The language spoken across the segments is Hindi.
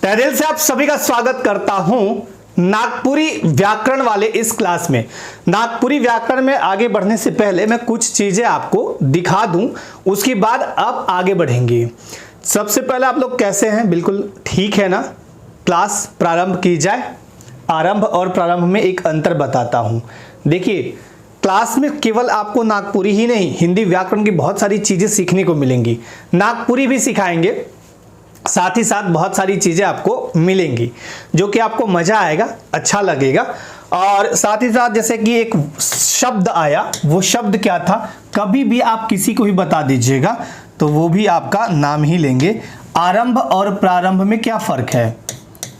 तहे दिल से आप सभी का स्वागत करता हूं नागपुरी व्याकरण वाले इस क्लास में। नागपुरी व्याकरण में आगे बढ़ने से पहले मैं कुछ चीजें आपको दिखा दूं, उसके बाद आप आगे बढ़ेंगे। सबसे पहले आप लोग कैसे हैं? बिल्कुल ठीक है ना? क्लास प्रारंभ की जाए। आरंभ और प्रारंभ में एक अंतर बताता हूं। देखिए, क्लास में केवल आपको नागपुरी ही नहीं, हिंदी व्याकरण की बहुत सारी चीजें सीखने को मिलेंगी। नागपुरी भी सिखाएंगे, साथ ही साथ बहुत सारी चीजें आपको मिलेंगी जो कि आपको मजा आएगा, अच्छा लगेगा। और साथ ही साथ जैसे कि एक शब्द आया, वो शब्द क्या था? कभी भी आप किसी को भी बता दीजिएगा तो वो भी आपका नाम ही लेंगे। आरंभ और प्रारंभ में क्या फर्क है?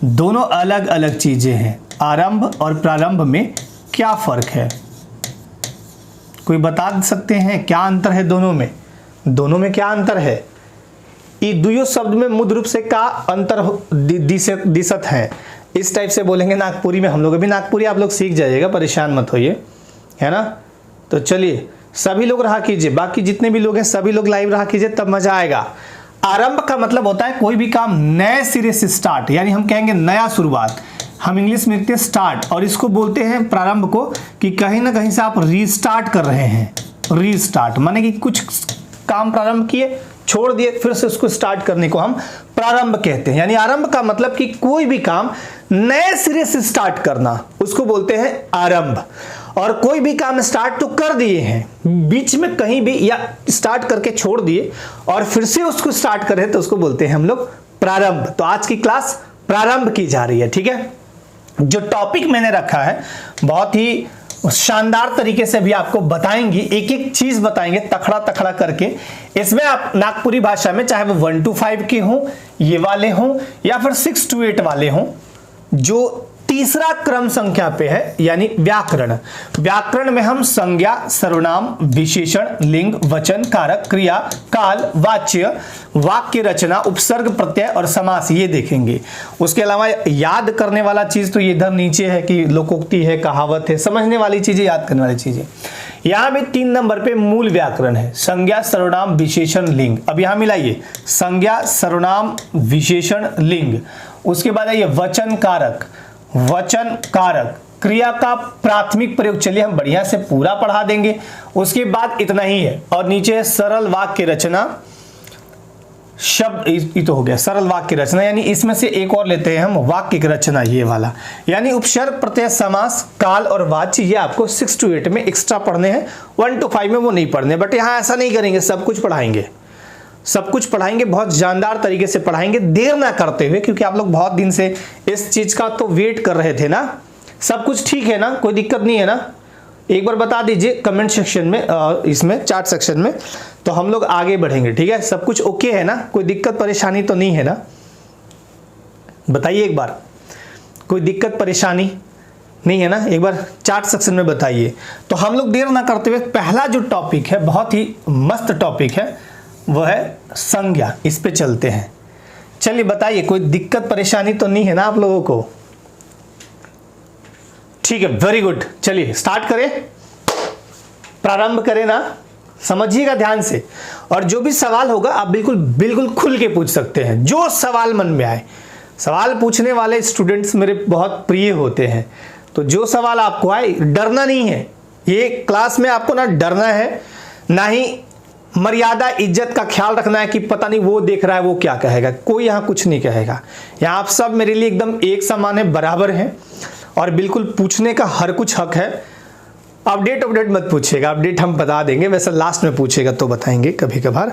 दोनों अलग अलग चीजें हैं। आरंभ और प्रारंभ में क्या फर्क है? कोई बता सकते हैं क्या अंतर है दोनों में? दोनों में क्या अंतर है? ये दुयो शब्द में मुद्र रूप से का अंतर दिसत है, इस टाइप से बोलेंगे नागपुरी में। हम लोग अभी नागपुरी आप लोग सीख जाइएगा, परेशान मत होइए, है ना? तो चलिए, सभी लोग रहा कीजिए, बाकी जितने भी लोग हैं सभी लोग लाइव रहा कीजिए, तब मजा आएगा। आरंभ का मतलब होता है कोई भी काम नए सिरे से स्टार्ट, यानी हम कहेंगे नया शुरुआत। हम इंग्लिश में लिखते हैं स्टार्ट, और इसको बोलते हैं प्रारंभ को कि कहीं ना कहीं से आप रीस्टार्ट कर रहे हैं। रीस्टार्ट माने कि कुछ काम प्रारंभ किए, छोड़ दिए, फिर से उसको स्टार्ट करने को हम प्रारंभ कहते हैं। यानी आरंभ का मतलब कि कोई भी काम नए सिरे से स्टार्ट करना, उसको बोलते हैं आरंभ। और कोई भी काम स्टार्ट तो कर दिए हैं, बीच में कहीं भी या स्टार्ट करके छोड़ दिए और फिर से उसको स्टार्ट कर रहे हैं तो उसको बोलते हैं हम लोग प्रारंभ। तो आज की क्लास प्रारंभ की जा रही है, ठीक है? जो टॉपिक मैंने रखा है बहुत ही शानदार तरीके से भी आपको बताएंगे, एक एक चीज बताएंगे तखड़ा तखड़ा करके। इसमें आप नागपुरी भाषा में चाहे वो 1 to 5 के हों, ये वाले हों, या फिर 6 to 8 वाले हों, जो तीसरा क्रम संख्या पे है, यानी व्याकरण। व्याकरण में हम संज्ञा, सर्वनाम, विशेषण, लिंग, वचन, कारक, क्रिया, काल, वाच्य, वाक्य रचना, उपसर्ग, प्रत्यय और समास, ये देखेंगे। उसके अलावा याद करने वाला चीज तो ये इधर नीचे है कि लोकोक्ति है, कहावत है, समझने वाली चीजें, याद करने वाली चीजें। यहां भी 3 नंबर पे मूल व्याकरण है, संज्ञा, सर्वनाम, विशेषण, लिंग। अब यहां मिलाइए संज्ञा, सर्वनाम, विशेषण, लिंग। उसके बाद आइए वचन कारक, वचन कारक, क्रिया का प्राथमिक प्रयोग। चलिए हम बढ़िया से पूरा पढ़ा देंगे, उसके बाद इतना ही है। और नीचे सरल वाक्य रचना, शब्द, ये तो हो गया सरल वाक्य रचना, यानी इसमें से एक और लेते हैं हम वाक्य की रचना, ये वाला, यानी उपसर्ग, प्रत्यय, समास, काल और वाच्य। ये आपको 6 to 8 में एक्स्ट्रा पढ़ने हैं, 1 to 5 में वो नहीं पढ़ने। बट यहाँ ऐसा नहीं करेंगे, सब कुछ पढ़ाएंगे, सब कुछ पढ़ाएंगे, बहुत जानदार तरीके से पढ़ाएंगे, देर ना करते हुए, क्योंकि आप लोग बहुत दिन से इस चीज का तो वेट कर रहे थे ना। सब कुछ ठीक है ना? कोई दिक्कत नहीं है ना? एक बार बता दीजिए कमेंट सेक्शन में, इसमें चैट सेक्शन में, तो हम लोग आगे बढ़ेंगे, ठीक है? सब कुछ ओके है ना? कोई दिक्कत परेशानी तो नहीं है ना? बताइए एक बार, कोई दिक्कत परेशानी नहीं है ना? एक बार चैट सेक्शन में बताइए। तो हम लोग देर ना करते हुए पहला जो टॉपिक है, बहुत ही मस्त टॉपिक है, वो है संज्ञा। इस पे चलते हैं। चलिए बताइए, कोई दिक्कत परेशानी तो नहीं है ना आप लोगों को? ठीक है, वेरी गुड। चलिए स्टार्ट करें, प्रारंभ करें ना? समझिएगा ध्यान से, और जो भी सवाल होगा आप बिल्कुल बिल्कुल खुल के पूछ सकते हैं, जो सवाल मन में आए। सवाल पूछने वाले स्टूडेंट्स मेरे बहुत प्रिय होते हैं, तो जो सवाल आपको आए, डरना नहीं है। ये क्लास में आपको ना डरना है, ना ही मर्यादा इज्जत का ख्याल रखना है कि पता नहीं वो देख रहा है वो क्या कहेगा। कोई यहाँ कुछ नहीं कहेगा। यहाँ आप सब मेरे लिए एकदम एक समान है, बराबर हैं, और बिल्कुल पूछने का हर कुछ हक है। अपडेट मत पूछिएगा, अपडेट हम बता देंगे, वैसे लास्ट में पूछेगा तो बताएंगे कभी कभार।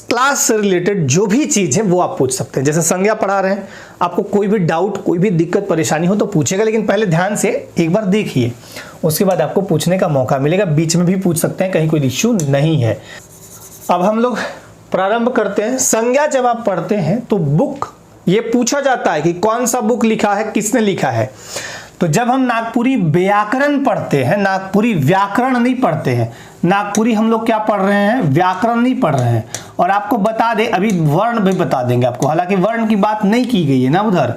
क्लास से रिलेटेड जो भी चीज़ है वो आप पूछ सकते हैं। जैसे संज्ञा पढ़ा रहे हैं, आपको कोई भी डाउट, कोई भी दिक्कत परेशानी हो तो पूछेगा, लेकिन पहले ध्यान से एक बार देखिए, उसके बाद आपको पूछने का मौका मिलेगा। बीच में भी पूछ सकते हैं, कहीं कोई इश्यू नहीं है। अब हम लोग प्रारंभ करते हैं। संज्ञा जब आप पढ़ते हैं तो बुक, ये पूछा जाता है कि कौन सा बुक लिखा है, किसने लिखा है। तो जब हम नागपुरी व्याकरण पढ़ते हैं, नागपुरी व्याकरण नहीं पढ़ते हैं, नागपुरी हम लोग क्या पढ़ रहे हैं? व्याकरण नहीं पढ़ रहे हैं। और आपको बता दें, अभी वर्ण भी बता देंगे आपको, हालांकि वर्ण की बात नहीं की गई है ना, उधर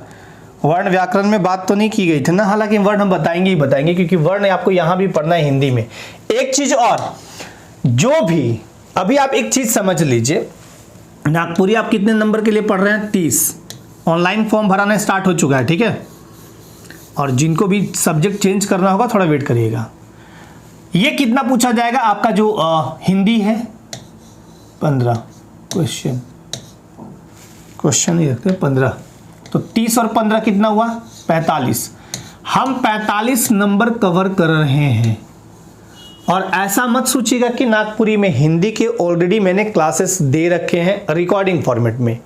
वर्ण व्याकरण में बात तो नहीं की गई थी ना, हालांकि वर्ण हम बताएंगे ही बताएंगे, क्योंकि वर्ण आपको यहां भी पढ़ना है हिंदी में। एक चीज और, जो भी अभी आप एक चीज समझ लीजिए, नागपुरी आप कितने नंबर के लिए पढ़ रहे हैं? 30। ऑनलाइन फॉर्म भराना स्टार्ट हो चुका है, ठीक है। और जिनको भी सब्जेक्ट चेंज करना होगा थोड़ा वेट करिएगा। ये कितना पूछा जाएगा आपका जो हिंदी है 15 क्वेश्चन ही रखते हैं 15, तो 30 और 15 कितना हुआ 45। हम 45 नंबर कवर कर रहे हैं। और ऐसा मत सोचिएगा कि नागपुरी में हिंदी के ऑलरेडी मैंने क्लासेस दे रखे हैं रिकॉर्डिंग फॉर्मेट में,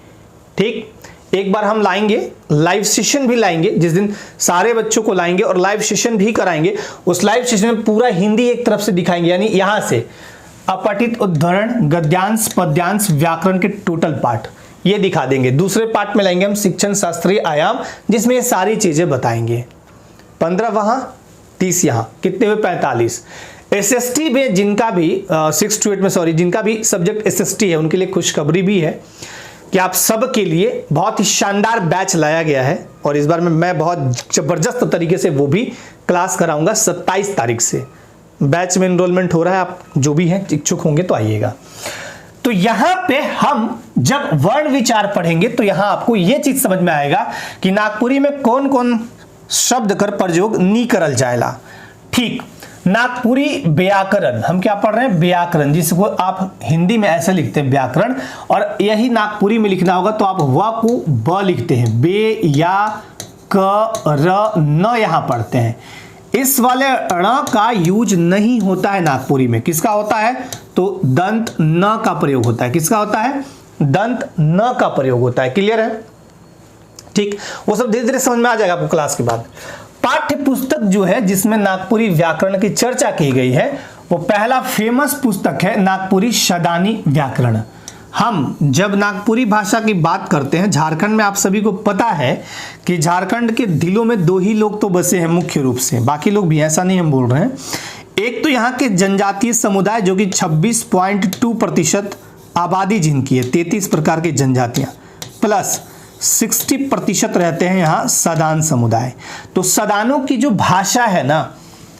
ठीक। एक बार हम लाएंगे, लाइव सेशन भी लाएंगे, जिस दिन सारे बच्चों को लाएंगे और लाइव सेशन भी कराएंगे। उस लाइव सेशन में पूरा हिंदी एक तरफ से दिखाएंगे, यानी यहां से अपठित उद्धरण, गद्यांश, पद्यांश, व्याकरण के टोटल पार्ट ये दिखा देंगे। दूसरे पार्ट में लाएंगे हम शिक्षण शास्त्रीय आयाम, जिसमें ये सारी चीजें बताएंगे। 15 वहां, 30 यहां, कितने हुए 45। एसएसटी में जिनका भी 6 to 8 में जिनका भी सब्जेक्ट एसएसटी है उनके लिए खुशखबरी भी है कि आप सब के लिए बहुत ही शानदार बैच लाया गया है। और इस बार में मैं बहुत जबरदस्त तरीके से वो भी क्लास कराऊंगा 27 तारीख से। बैच में एनरोलमेंट हो रहा है, आप जो भी हैं इच्छुक होंगे तो आइएगा। तो यहां पे हम जब वर्ण विचार पढ़ेंगे तो यहां आपको यह चीज समझ में आएगा कि नागपुरी में कौन कौन शब्द कर प्रयोग नी करल जाएला, ठीक। नागपुरी व्याकरण हम क्या पढ़ रहे हैं, व्याकरण, जिसको आप हिंदी में ऐसे लिखते हैं व्याकरण, और यही नागपुरी में लिखना होगा तो आप व को ब लिखते हैं, बे या क र न यहां पढ़ते हैं। इस वाले ण का यूज नहीं होता है नागपुरी में। किसका होता है, तो दंत न का प्रयोग होता है। किसका होता है, दंत न का प्रयोग होता है। क्लियर है, ठीक। वो सब धीरे धीरे समझ में आ जाएगा आपको क्लास के बाद। पाठ्य पुस्तक जो है जिसमें नागपुरी व्याकरण की चर्चा की गई है, वो पहला फेमस पुस्तक है नागपुरी शदानी व्याकरण। हम जब नागपुरी भाषा की बात करते हैं, झारखंड में आप सभी को पता है कि झारखंड के दिलों में 2 ही लोग तो बसे हैं मुख्य रूप से, बाकी लोग भी, ऐसा नहीं हम बोल रहे हैं। एक तो यहाँ के जनजातीय समुदाय जो कि 26.2% आबादी जिनकी है, 33 प्रकार की जनजातियां, प्लस 60% रहते हैं यहाँ सदान समुदाय। तो सदानों की जो भाषा है ना,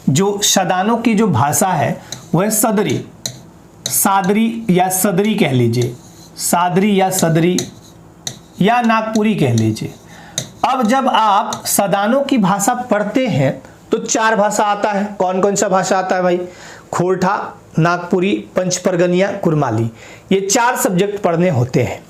जो सदानों की जो भाषा है वह सदरी, सादरी या सदरी कह लीजिए, सादरी या सदरी या नागपुरी कह लीजिए। अब जब आप सदानों की भाषा पढ़ते हैं तो 4 भाषा आता है। कौन कौन सा भाषा आता है भाई, खोरठा, नागपुरी, पंचपरगनिया, कुरमाली, ये 4 सब्जेक्ट पढ़ने होते हैं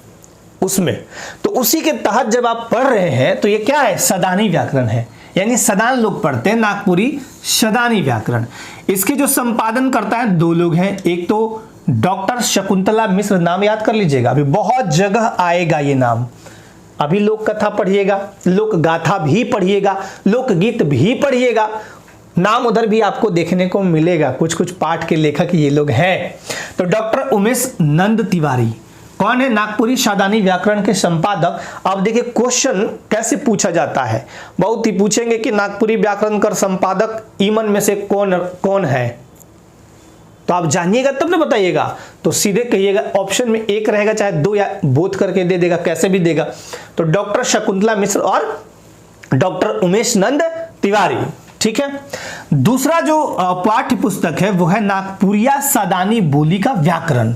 उसमें। तो उसी के तहत जब आप पढ़ रहे हैं तो ये क्या है, सदानी व्याकरण है, यानी सदान लोग पढ़ते हैं नागपुरी शदानी व्याकरण। इसके जो संपादन करता है 2 लोग हैं, एक तो डॉक्टर शकुंतला मिश्र, नाम याद कर लीजिएगा, अभी बहुत जगह आएगा ये नाम। अभी लोक कथा पढ़िएगा, लोक गाथा भी पढ़िएगा, लोकगीत भी पढ़िएगा, नाम उधर भी आपको देखने को मिलेगा। कुछ कुछ पाठ के लेखक ये लोग हैं। तो डॉक्टर उमेश नंद तिवारी कौन है, नागपुरी शदानी व्याकरण के संपादक। अब देखिए क्वेश्चन कैसे पूछा जाता है, बहुत ही पूछेंगे कि नागपुरी व्याकरण का संपादक ईमन में से कौन है, तो आप जानिएगा तब ना बताइएगा। तो सीधे कहिएगा, ऑप्शन में 1 रहेगा, चाहे 2 या बोथ करके दे देगा, कैसे भी देगा। तो डॉक्टर शकुंतला मिश्र और डॉक्टर उमेश नंद तिवारी, ठीक है। दूसरा जो पाठ्य पुस्तक है वो है नागपुरिया सदानी बोली का व्याकरण।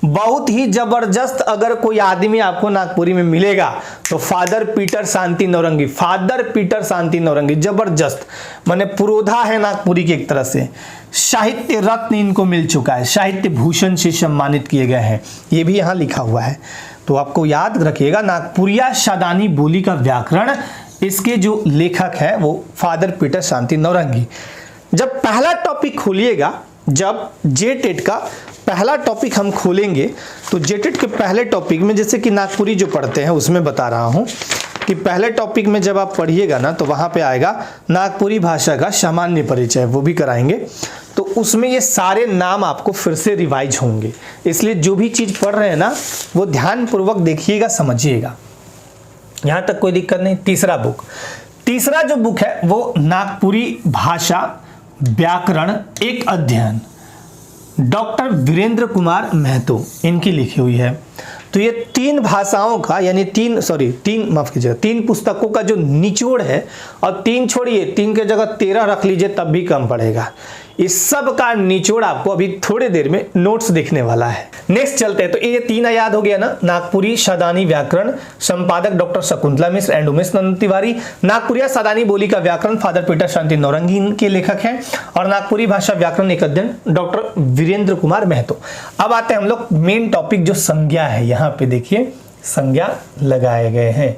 बहुत ही जबरदस्त अगर कोई आदमी आपको नागपुरी में मिलेगा तो फादर पीटर शांति नौरंगी, फादर पीटर शांति नौरंगी, जबरदस्त, माने पुरोधा है नागपुरी की एक तरह से। साहित्य रत्न इनको मिल चुका है, साहित्य भूषण से सम्मानित किए गए हैं, ये भी यहाँ लिखा हुआ है। तो आपको याद रखिएगा नागपुरिया शदानी बोली का व्याकरण, इसके जो लेखक हैं वो फादर पीटर शांति नौरंगी। जब पहला टॉपिक खोलिएगा, जब जेटेट का पहला टॉपिक हम खोलेंगे तो जेटेट के पहले टॉपिक में, जैसे कि नागपुरी जो पढ़ते हैं उसमें बता रहा हूं कि पहले टॉपिक में जब आप पढ़िएगा ना तो वहां पे आएगा नागपुरी भाषा का सामान्य परिचय, वो भी कराएंगे। तो उसमें ये सारे नाम आपको फिर से रिवाइज होंगे, इसलिए जो भी चीज पढ़ रहे हैं ना वो ध्यानपूर्वक देखिएगा, समझिएगा, यहां तक कोई दिक्कत नहीं। तीसरा जो बुक है वो नागपुरी भाषा व्याकरण एक अध्ययन, डॉक्टर वीरेंद्र कुमार महतो इनकी लिखी हुई है। तो ये 3 भाषाओं का, यानी 3 पुस्तकों का जो निचोड़ है, और 3 छोड़िए, 3 के जगह 13 रख लीजिए तब भी कम पड़ेगा। इस सब का निचोड़ आपको अभी थोड़ी देर में नोट्स दिखने वाला है। नेक्स्ट चलते हैं। तो ये 3 याद हो गया ना, नागपुरी सादानी व्याकरण, संपादक डॉक्टर शकुंतला मिश्र एंड उमेश नंदन तिवारी। नागपुरिया सादानी बोली का व्याकरण फादर पीटर शांति नौरंगी के लेखक हैं, और नागपुरी भाषा व्याकरण एक अध्ययन डॉक्टर वीरेंद्र कुमार महतो। अब आते हैं हम लोग मेन टॉपिक जो संज्ञा है। यहाँ पे देखिए संज्ञा लगाए गए हैं,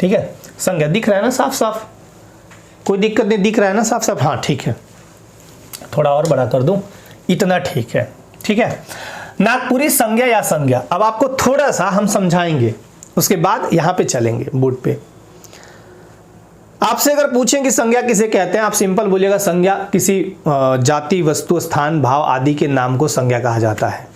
ठीक है। संज्ञा दिख रहा है ना साफ साफ, कोई दिक्कत नहीं, दिख रहा है ना साफ साफ, हाँ ठीक है। थोड़ा और बड़ा कर दूं, इतना ठीक है, ठीक है। नागपुरी संज्ञा या संज्ञा, अब आपको थोड़ा सा हम समझाएंगे, उसके बाद यहां पे चलेंगे बोर्ड पे। आपसे अगर पूछें कि संज्ञा किसे कहते हैं, आप सिंपल बोलिएगा संज्ञा किसी जाति, वस्तु, स्थान, भाव आदि के नाम को संज्ञा कहा जाता है।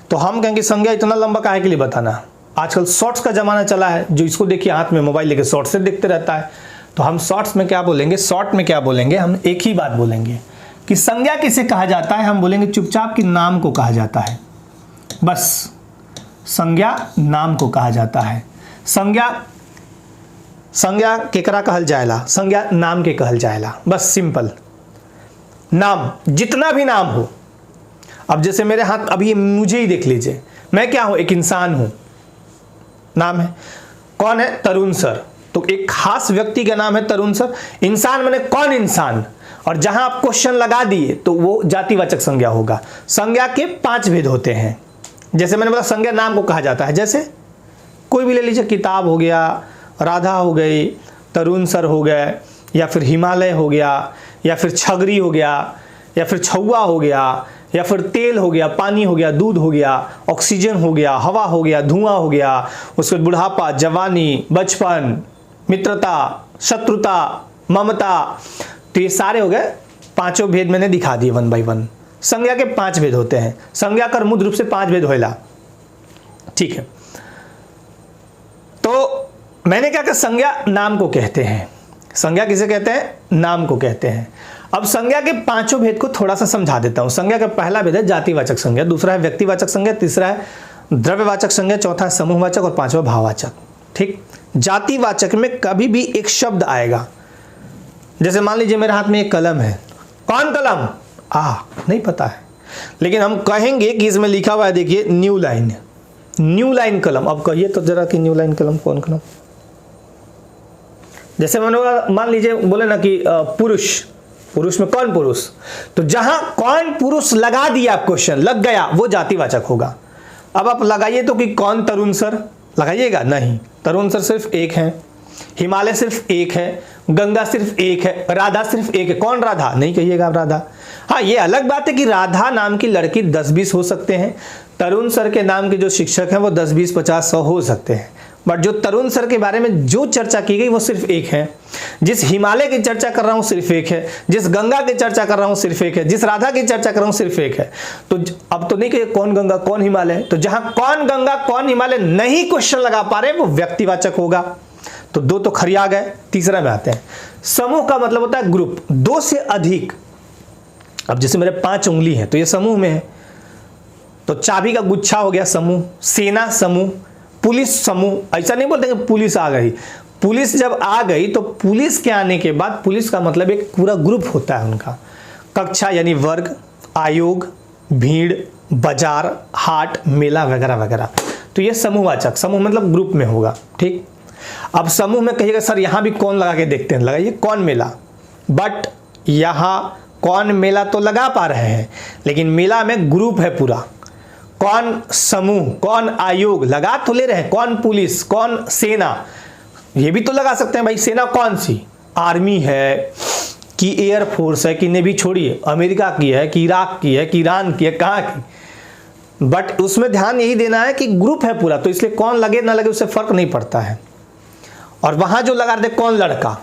तो हम कहेंगे संज्ञा इतना लंबा काहे के लिए बताना, आजकल शॉर्ट्स का जमाना चला है, जो इसको देखिए हाथ में मोबाइल लेके शॉर्ट्स से देखते रहता है। तो हम शॉर्ट्स में क्या बोलेंगे, शॉर्ट में क्या बोलेंगे, हम एक ही बात बोलेंगे कि संज्ञा किसे कहा जाता है। हम बोलेंगे चुपचाप कि नाम को कहा जाता है, बस संज्ञा नाम को कहा जाता है। संज्ञा केकरा कहल जाएला, संज्ञा नाम के कहल जाएला, बस सिंपल। नाम जितना भी नाम हो, अब जैसे मेरे हाथ अभी मुझे ही देख लीजिए, मैं क्या हूं, एक इंसान हूं, नाम है, कौन है, तरुण सर। तो एक खास व्यक्ति का नाम है तरुण सर। इंसान माने कौन इंसान, और जहां आप क्वेश्चन लगा दिए तो वो जातिवाचक संज्ञा होगा। संज्ञा के 5 भेद होते हैं। जैसे मैंने बोला संज्ञा नाम को कहा जाता है, जैसे कोई भी ले लीजिए, किताब हो गया, राधा हो गई, तरुण सर हो गए, या फिर हिमालय हो गया, या फिर छगरी हो गया, या फिर छौआ हो गया, या फिर तेल हो गया, पानी हो गया, दूध हो गया, ऑक्सीजन हो गया, हवा हो गया, धुआं हो गया, उसके बाद बुढ़ापा, जवानी, बचपन, मित्रता, शत्रुता, ममता। तो ये सारे हो गए 5 भेद, मैंने दिखा दिए 1 बाय 1। संज्ञा के 5 भेद होते हैं, संज्ञा कर मूल रूप से 5 भेद होएला, ठीक है। तो मैंने क्या कहा, संज्ञा नाम को कहते हैं। संज्ञा किसे कहते हैं, नाम को कहते हैं। अब संज्ञा के 5 भेद को थोड़ा सा समझा देता हूं। संज्ञा का पहला भेद है जातिवाचक संज्ञा, दूसरा है व्यक्तिवाचक संज्ञा, तीसरा है द्रव्यवाचक संज्ञा, चौथा है समूहवाचक, और 5वां भाववाचक, ठीक। जातिवाचक में कभी भी एक शब्द आएगा, जैसे मान लीजिए मेरे हाथ में एक कलम है, कौन कलम, नहीं पता है, लेकिन हम कहेंगे कि इसमें लिखा हुआ है, देखिए न्यू लाइन, न्यू लाइन कलम। अब कहिए तो जरा कि न्यू लाइन कलम कौन कलम। जैसे मैंने मान लीजिए बोले ना कि पुरुष, पुरुष में कौन पुरुष, तो जहां कौन पुरुष लगा दिया आप क्वेश्चन, लग गया, वो जातिवाचक होगा। अब आप लगाइए तो कि कौन तरुण सर, लगाइएगा नहीं, तरुण सर सिर्फ एक है, हिमालय सिर्फ एक है, गंगा सिर्फ एक है, राधा सिर्फ एक है। कौन राधा, नहीं कहिएगा आप राधा। हाँ, ये अलग बात है कि राधा नाम की लड़की 10-20 हो सकते हैं, तरुण सर के नाम के जो शिक्षक हैं वो 10-20, 50-100 हो सकते हैं, बट जो तरुण सर के बारे में जो चर्चा की गई वो सिर्फ एक है। जिस हिमालय की चर्चा कर रहा हूं सिर्फ एक है, जिस गंगा की चर्चा कर रहा हूं सिर्फ एक है, जिस राधा की चर्चा कर रहा हूं सिर्फ एक है। तो अब तो नहीं कि कौन गंगा कौन हिमालय, तो जहां कौन गंगा कौन हिमालय नहीं क्वेश्चन लगा पा रहे वो व्यक्तिवाचक होगा। तो 2 तो खरी आ गए। तीसरा में आते हैं, समूह का मतलब होता है ग्रुप, 2 से अधिक। अब जैसे मेरे 5 उंगली है तो ये समूह में है, तो चाबी का गुच्छा हो गया समूह, सेना समूह, पुलिस समूह। ऐसा नहीं बोलते कि पुलिस आ गई, पुलिस जब आ गई तो पुलिस के आने के बाद पुलिस का मतलब एक पूरा ग्रुप होता है उनका। कक्षा यानी वर्ग, आयोग, भीड़, बाजार, हाट, मेला वगैरह वगैरह। तो ये समूहवाचक, समूह मतलब ग्रुप में होगा, ठीक। अब समूह में कहिएगा सर यहां भी कौन लगा के देखते हैं, लगाइए कौन मेला, बट यहां कौन मेला तो लगा पा रहे हैं, लेकिन मेला में ग्रुप है पूरा। कौन समूह, कौन आयोग, लगा तो ले रहे हैं, कौन पुलिस, कौन सेना, ये भी तो लगा सकते हैं भाई। सेना कौन सी, आर्मी है कि एयरफोर्स है कि नेवी, छोड़िए अमेरिका की है कि इराक की है कि ईरान की है, कहाँ की, बट उसमें ध्यान यही देना है कि ग्रुप है पूरा, तो इसलिए कौन लगे ना लगे उससे फर्क नहीं पड़ता है। और वहां जो लगा रहे कौन लड़का,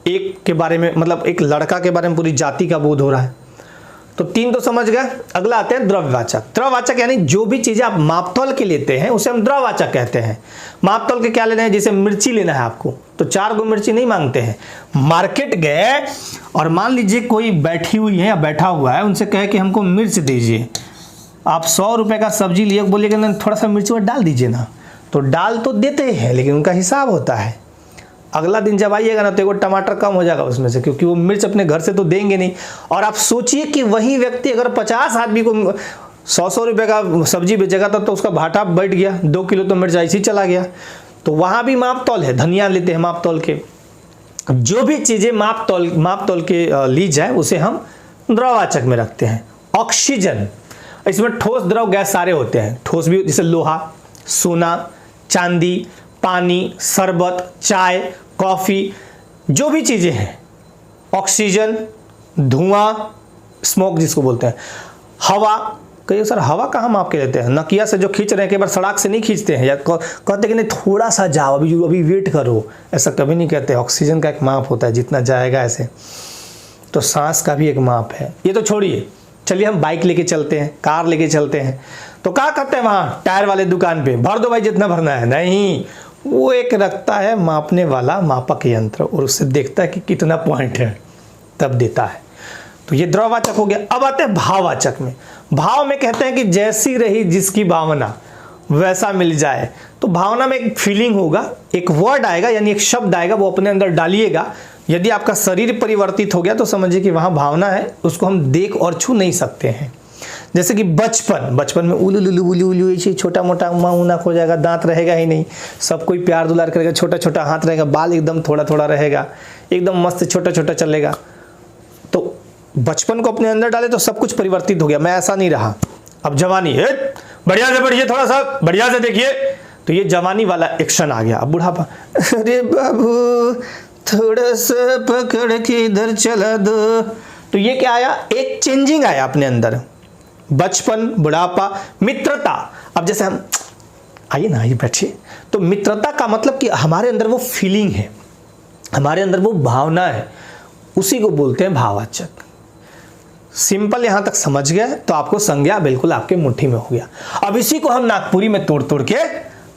एक के बारे में, मतलब एक लड़का के बारे में पूरी जाति का बोध हो रहा है। तो 3 तो समझ गए। अगला आते हैं द्रव्यवाचक। द्रव्यवाचक यानी जो भी चीजें आप मापतौल के लेते हैं उसे हम द्रव्यवाचक कहते हैं। मापतौल के क्या लेना है, जैसे मिर्ची लेना है आपको तो 4 गो मिर्ची नहीं मांगते हैं। मार्केट गए और मान लीजिए कोई बैठी हुई है या बैठा हुआ है, उनसे कहे कि हमको मिर्च दीजिए, आप 100 रुपए का सब्जी लिए, बोलिएगा ना थोड़ा सा मिर्ची और डाल दीजिए ना, तो डाल तो देते हैं लेकिन उनका हिसाब होता है। अगला दिन जब आइएगा ना तो एगो टमाटर कम हो जाएगा उसमें से, क्योंकि वो मिर्च अपने घर से तो देंगे नहीं। और आप सोचिए कि वही व्यक्ति अगर 50 आदमी को 100 रुपये का सब्जी बेचेगा तो उसका भाटा बढ़ गया, 2 किलो तो मिर्च ऐसे ही चला गया। तो वहाँ भी माप तौल है, धनिया लेते हैं माप तौल के। जो भी चीज़ें माप तौल के ली जाए उसे हम द्रववाचक में रखते हैं। ऑक्सीजन, इसमें ठोस द्रव गैस सारे होते हैं। ठोस भी जैसे लोहा, सोना, चांदी, पानी, शरबत, चाय, कॉफ़ी, जो भी चीज़ें हैं। ऑक्सीजन, धुआं, स्मोक जिसको बोलते हैं, हवा। कहिए सर हवा कहाँ माप के लेते हैं? नकिया से जो खींच रहे हैं, कई बार सड़क से नहीं खींचते हैं, या कहते कि नहीं थोड़ा सा जाओ, अभी वेट करो, ऐसा कभी नहीं कहते। ऑक्सीजन का एक माप होता है, जितना जाएगा ऐसे। तो सांस का भी एक माप है। ये तो छोड़िए, चलिए हम बाइक लेके चलते हैं, कार लेके चलते हैं, तो क्या करते हैं वहाँ टायर वाले दुकान पे, भर दो भाई जितना भरना है। नहीं, वो एक रखता है मापने वाला मापक यंत्र, और उससे देखता है कि कितना पॉइंट है, तब देता है। तो ये द्रववाचक हो गया। अब आते हैं भाववाचक में। भाव में कहते हैं कि जैसी रही जिसकी भावना वैसा मिल जाए। तो भावना में एक फीलिंग होगा, एक वर्ड आएगा, यानी एक शब्द आएगा, वो अपने अंदर डालिएगा। यदि आपका शरीर परिवर्तित हो गया तो समझिए कि वहाँ भावना है, उसको हम देख और छू नहीं सकते हैं। जैसे कि बचपन में उलू लुलू उलू उलू ऐसे छोटा मोटा मुँह हो जाएगा, दांत रहेगा ही नहीं, सब कोई प्यार दुलार करेगा, छोटा छोटा हाथ रहेगा, बाल एकदम थोड़ा थोड़ा रहेगा, एकदम मस्त छोटा छोटा चलेगा। तो बचपन को अपने अंदर डाले तो सब कुछ परिवर्तित हो गया, मैं ऐसा नहीं रहा। अब जवानी है, बढ़िया से बढ़िए, थोड़ा सा बढ़िया से देखिए, तो ये जवानी वाला एक्शन आ गया। अब बुढ़ापा, अरे बाबू थोड़ा सा पकड़ के इधर चला दो। तो ये क्या आया? एक चेंजिंग आया अपने अंदर। बचपन, बुढ़ापा, मित्रता। अब जैसे हम आइए ना, आइए बैठिए। तो मित्रता का मतलब कि हमारे अंदर वो फीलिंग है, हमारे अंदर वो भावना है, उसी को बोलते हैं भाववाचक। सिंपल यहां तक समझ गए तो आपको संज्ञा बिल्कुल आपके मुट्ठी में हो गया। अब इसी को हम नागपुरी में तोड़ तोड़ के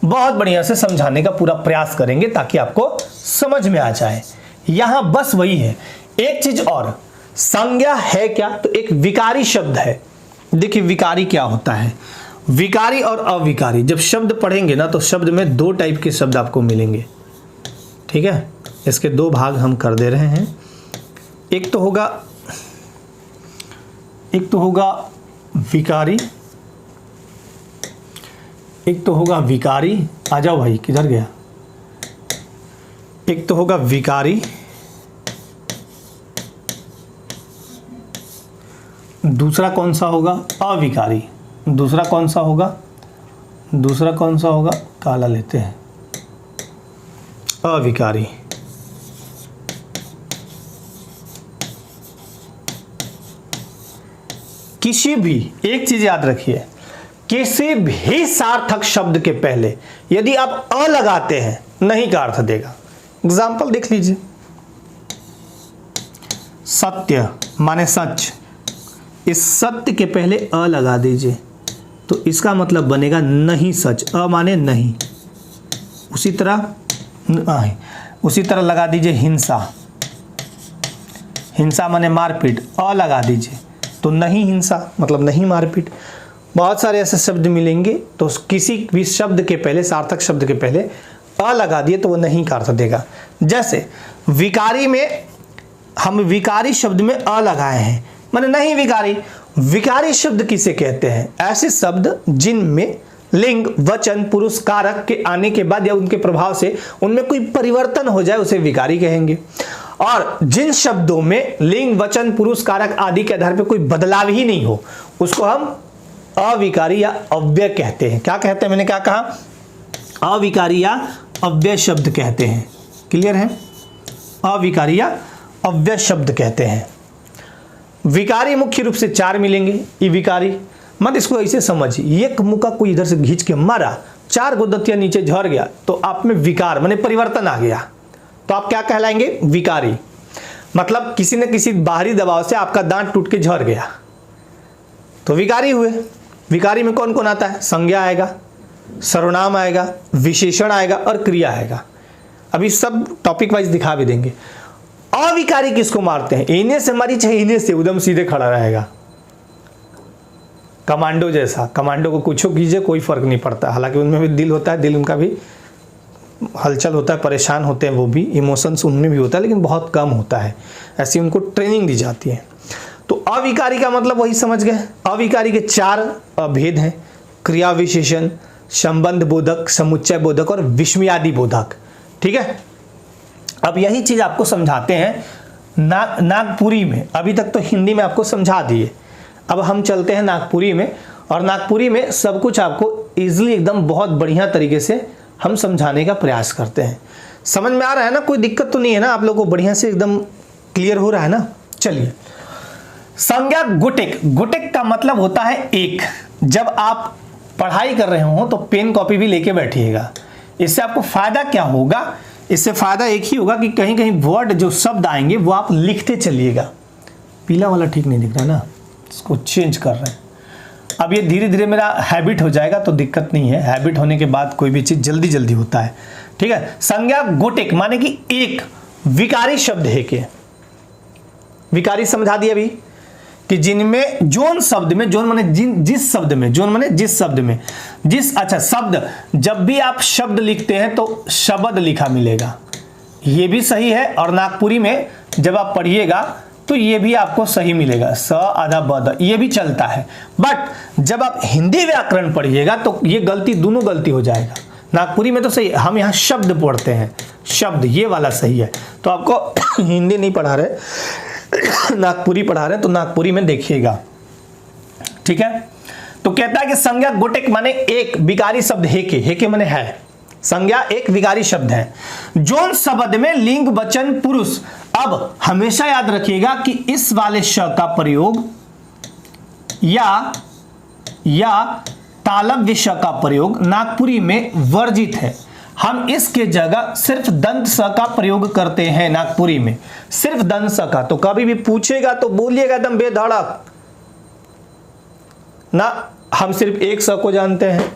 बहुत बढ़िया से समझाने का पूरा प्रयास करेंगे ताकि आपको समझ में आ जाए। यहां बस वही है। एक चीज और, संज्ञा है क्या? तो एक विकारी शब्द है। देखिए विकारी क्या होता है, विकारी और अविकारी। जब शब्द पढ़ेंगे ना तो शब्द में 2 टाइप के शब्द आपको मिलेंगे, ठीक है। इसके 2 भाग हम कर दे रहे हैं। एक तो होगा विकारी, एक तो होगा विकारी। आ जाओ भाई, किधर गया? एक तो होगा विकारी, दूसरा कौन सा होगा? अविकारी। दूसरा कौन सा होगा? काला लेते हैं, अविकारी। किसी भी, एक चीज याद रखिए, किसी भी सार्थक शब्द के पहले यदि आप अ लगाते हैं नहीं का अर्थ देगा। एग्जाम्पल देख लीजिए, सत्य माने सच, इस सत्य के पहले अ लगा दीजिए तो इसका मतलब बनेगा नहीं सच। अ माने नहीं। उसी तरह लगा दीजिए हिंसा, हिंसा माने मारपीट, अ लगा दीजिए तो नहीं हिंसा मतलब नहीं मारपीट। बहुत सारे ऐसे शब्द मिलेंगे तो किसी भी शब्द के पहले, सार्थक शब्द के पहले अ लगा दिए तो वो नहीं का अर्थ देगा। जैसे विकारी में हम विकारी शब्द में अ लगाए हैं, माने नहीं विकारी। विकारी शब्द किसे कहते हैं? ऐसे शब्द जिनमें लिंग, वचन, पुरुष कारक के आने के बाद या उनके प्रभाव से उनमें कोई परिवर्तन हो जाए उसे विकारी कहेंगे। और जिन शब्दों में लिंग, वचन, पुरुष कारक आदि के आधार पर कोई बदलाव ही नहीं हो उसको हम अविकारी या अव्यय कहते हैं। क्या कहते हैं? मैंने क्या कहा? अविकारी या अव्यय शब्द कहते हैं। क्लियर है? अविकारी या अव्यय शब्द कहते हैं। विकारी मुख्य रूप से 4 मिलेंगे। ई विकारी मत इसको ऐसे समझिए, एक मुक्का कोई इधर से खींच के मारा, 4 गुदतियां नीचे झड़ गया तो आप में विकार माने परिवर्तन आ गया, तो आप क्या कहलाएंगे? विकारी। मतलब किसी न किसी बाहरी दबाव से आपका दांत टूट के झड़ गया तो विकारी हुए। विकारी में कौन कौन आता है? संज्ञा आएगा, सर्वनाम आएगा, विशेषण आएगा और क्रिया आएगा। अभी सब टॉपिक वाइज दिखा भी देंगे। अविकारी किसको मारते हैं? इन्हें से मारी चाहे इन्हें से, उदम सीधे खड़ा रहेगा, कमांडो जैसा। कमांडो को कुछ कीजिए कोई फर्क नहीं पड़ता, हालांकि उनमें भी दिल होता है, दिल उनका भी हलचल होता है, परेशान होते हैं, वो भी इमोशंस उनमें भी होता है, लेकिन बहुत कम होता है। ऐसी उनको ट्रेनिंग दी जाती है। तो अविकारी का मतलब वही समझ गए। अविकारी के 4 भेद हैं, क्रिया विशेषण, संबंध बोधक, समुच्चय बोधक और विस्मयादि बोधक। ठीक है, अब यही चीज आपको समझाते हैं नागपुरी में। अभी तक तो हिंदी में आपको समझा दिए, अब हम चलते हैं नागपुरी में, और नागपुरी में सब कुछ आपको इजीली एकदम बहुत बढ़िया तरीके से हम समझाने का प्रयास करते हैं। समझ में आ रहा है ना, कोई दिक्कत तो नहीं है ना, आप लोगों को बढ़िया से एकदम क्लियर हो रहा है ना। चलिए, संज्ञा गुटिक। गुटिक का मतलब होता है एक। जब आप पढ़ाई कर रहे हो तो पेन कॉपी भी लेके बैठिएगा। इससे आपको फायदा क्या होगा? इससे फायदा एक ही होगा कि कहीं कहीं वर्ड जो शब्द आएंगे वो आप लिखते चलिएगा। पीला वाला ठीक नहीं दिख रहा ना, इसको चेंज कर रहे हैं। अब ये धीरे धीरे मेरा हैबिट हो जाएगा तो दिक्कत नहीं है, हैबिट होने के बाद कोई भी चीज जल्दी जल्दी होता है। ठीक है, संज्ञा गुटिक माने कि एक, विकारी शब्द है के। विकारी समझा दिया अभी कि जिनमें जोन शब्द में, जोन माने जिस शब्द में, जोन माने जिस शब्द में, जिस, अच्छा शब्द, जब भी आप शब्द लिखते हैं तो शब्द लिखा मिलेगा, ये भी सही है। और नागपुरी में जब आप पढ़िएगा तो ये भी आपको सही मिलेगा, स आधा बद, ये भी चलता है। बट जब आप हिंदी व्याकरण पढ़िएगा तो ये गलती, दोनों गलती हो जाएगा। नागपुरी में तो सही, हम यहाँ शब्द पढ़ते हैं, शब्द ये वाला सही है। तो आपको हिंदी नहीं पढ़ा रहे, नागपुरी पढ़ा रहे हैं, तो नागपुरी में देखिएगा। ठीक है, तो कहता है कि संज्ञा गुटिक माने एक, विकारी शब्द हेके, हेके माने है, संज्ञा एक विकारी शब्द है। जोन शब्द में लिंग वचन पुरुष। अब हमेशा याद रखिएगा कि इस वाले श का प्रयोग या तालव्य श का प्रयोग नागपुरी में वर्जित है। हम इसके जगह सिर्फ दंत स का प्रयोग करते हैं नागपुरी में, सिर्फ दंत स का। तो कभी भी पूछेगा तो बोलिएगा एकदम बेधड़क ना, हम सिर्फ एक स को जानते हैं।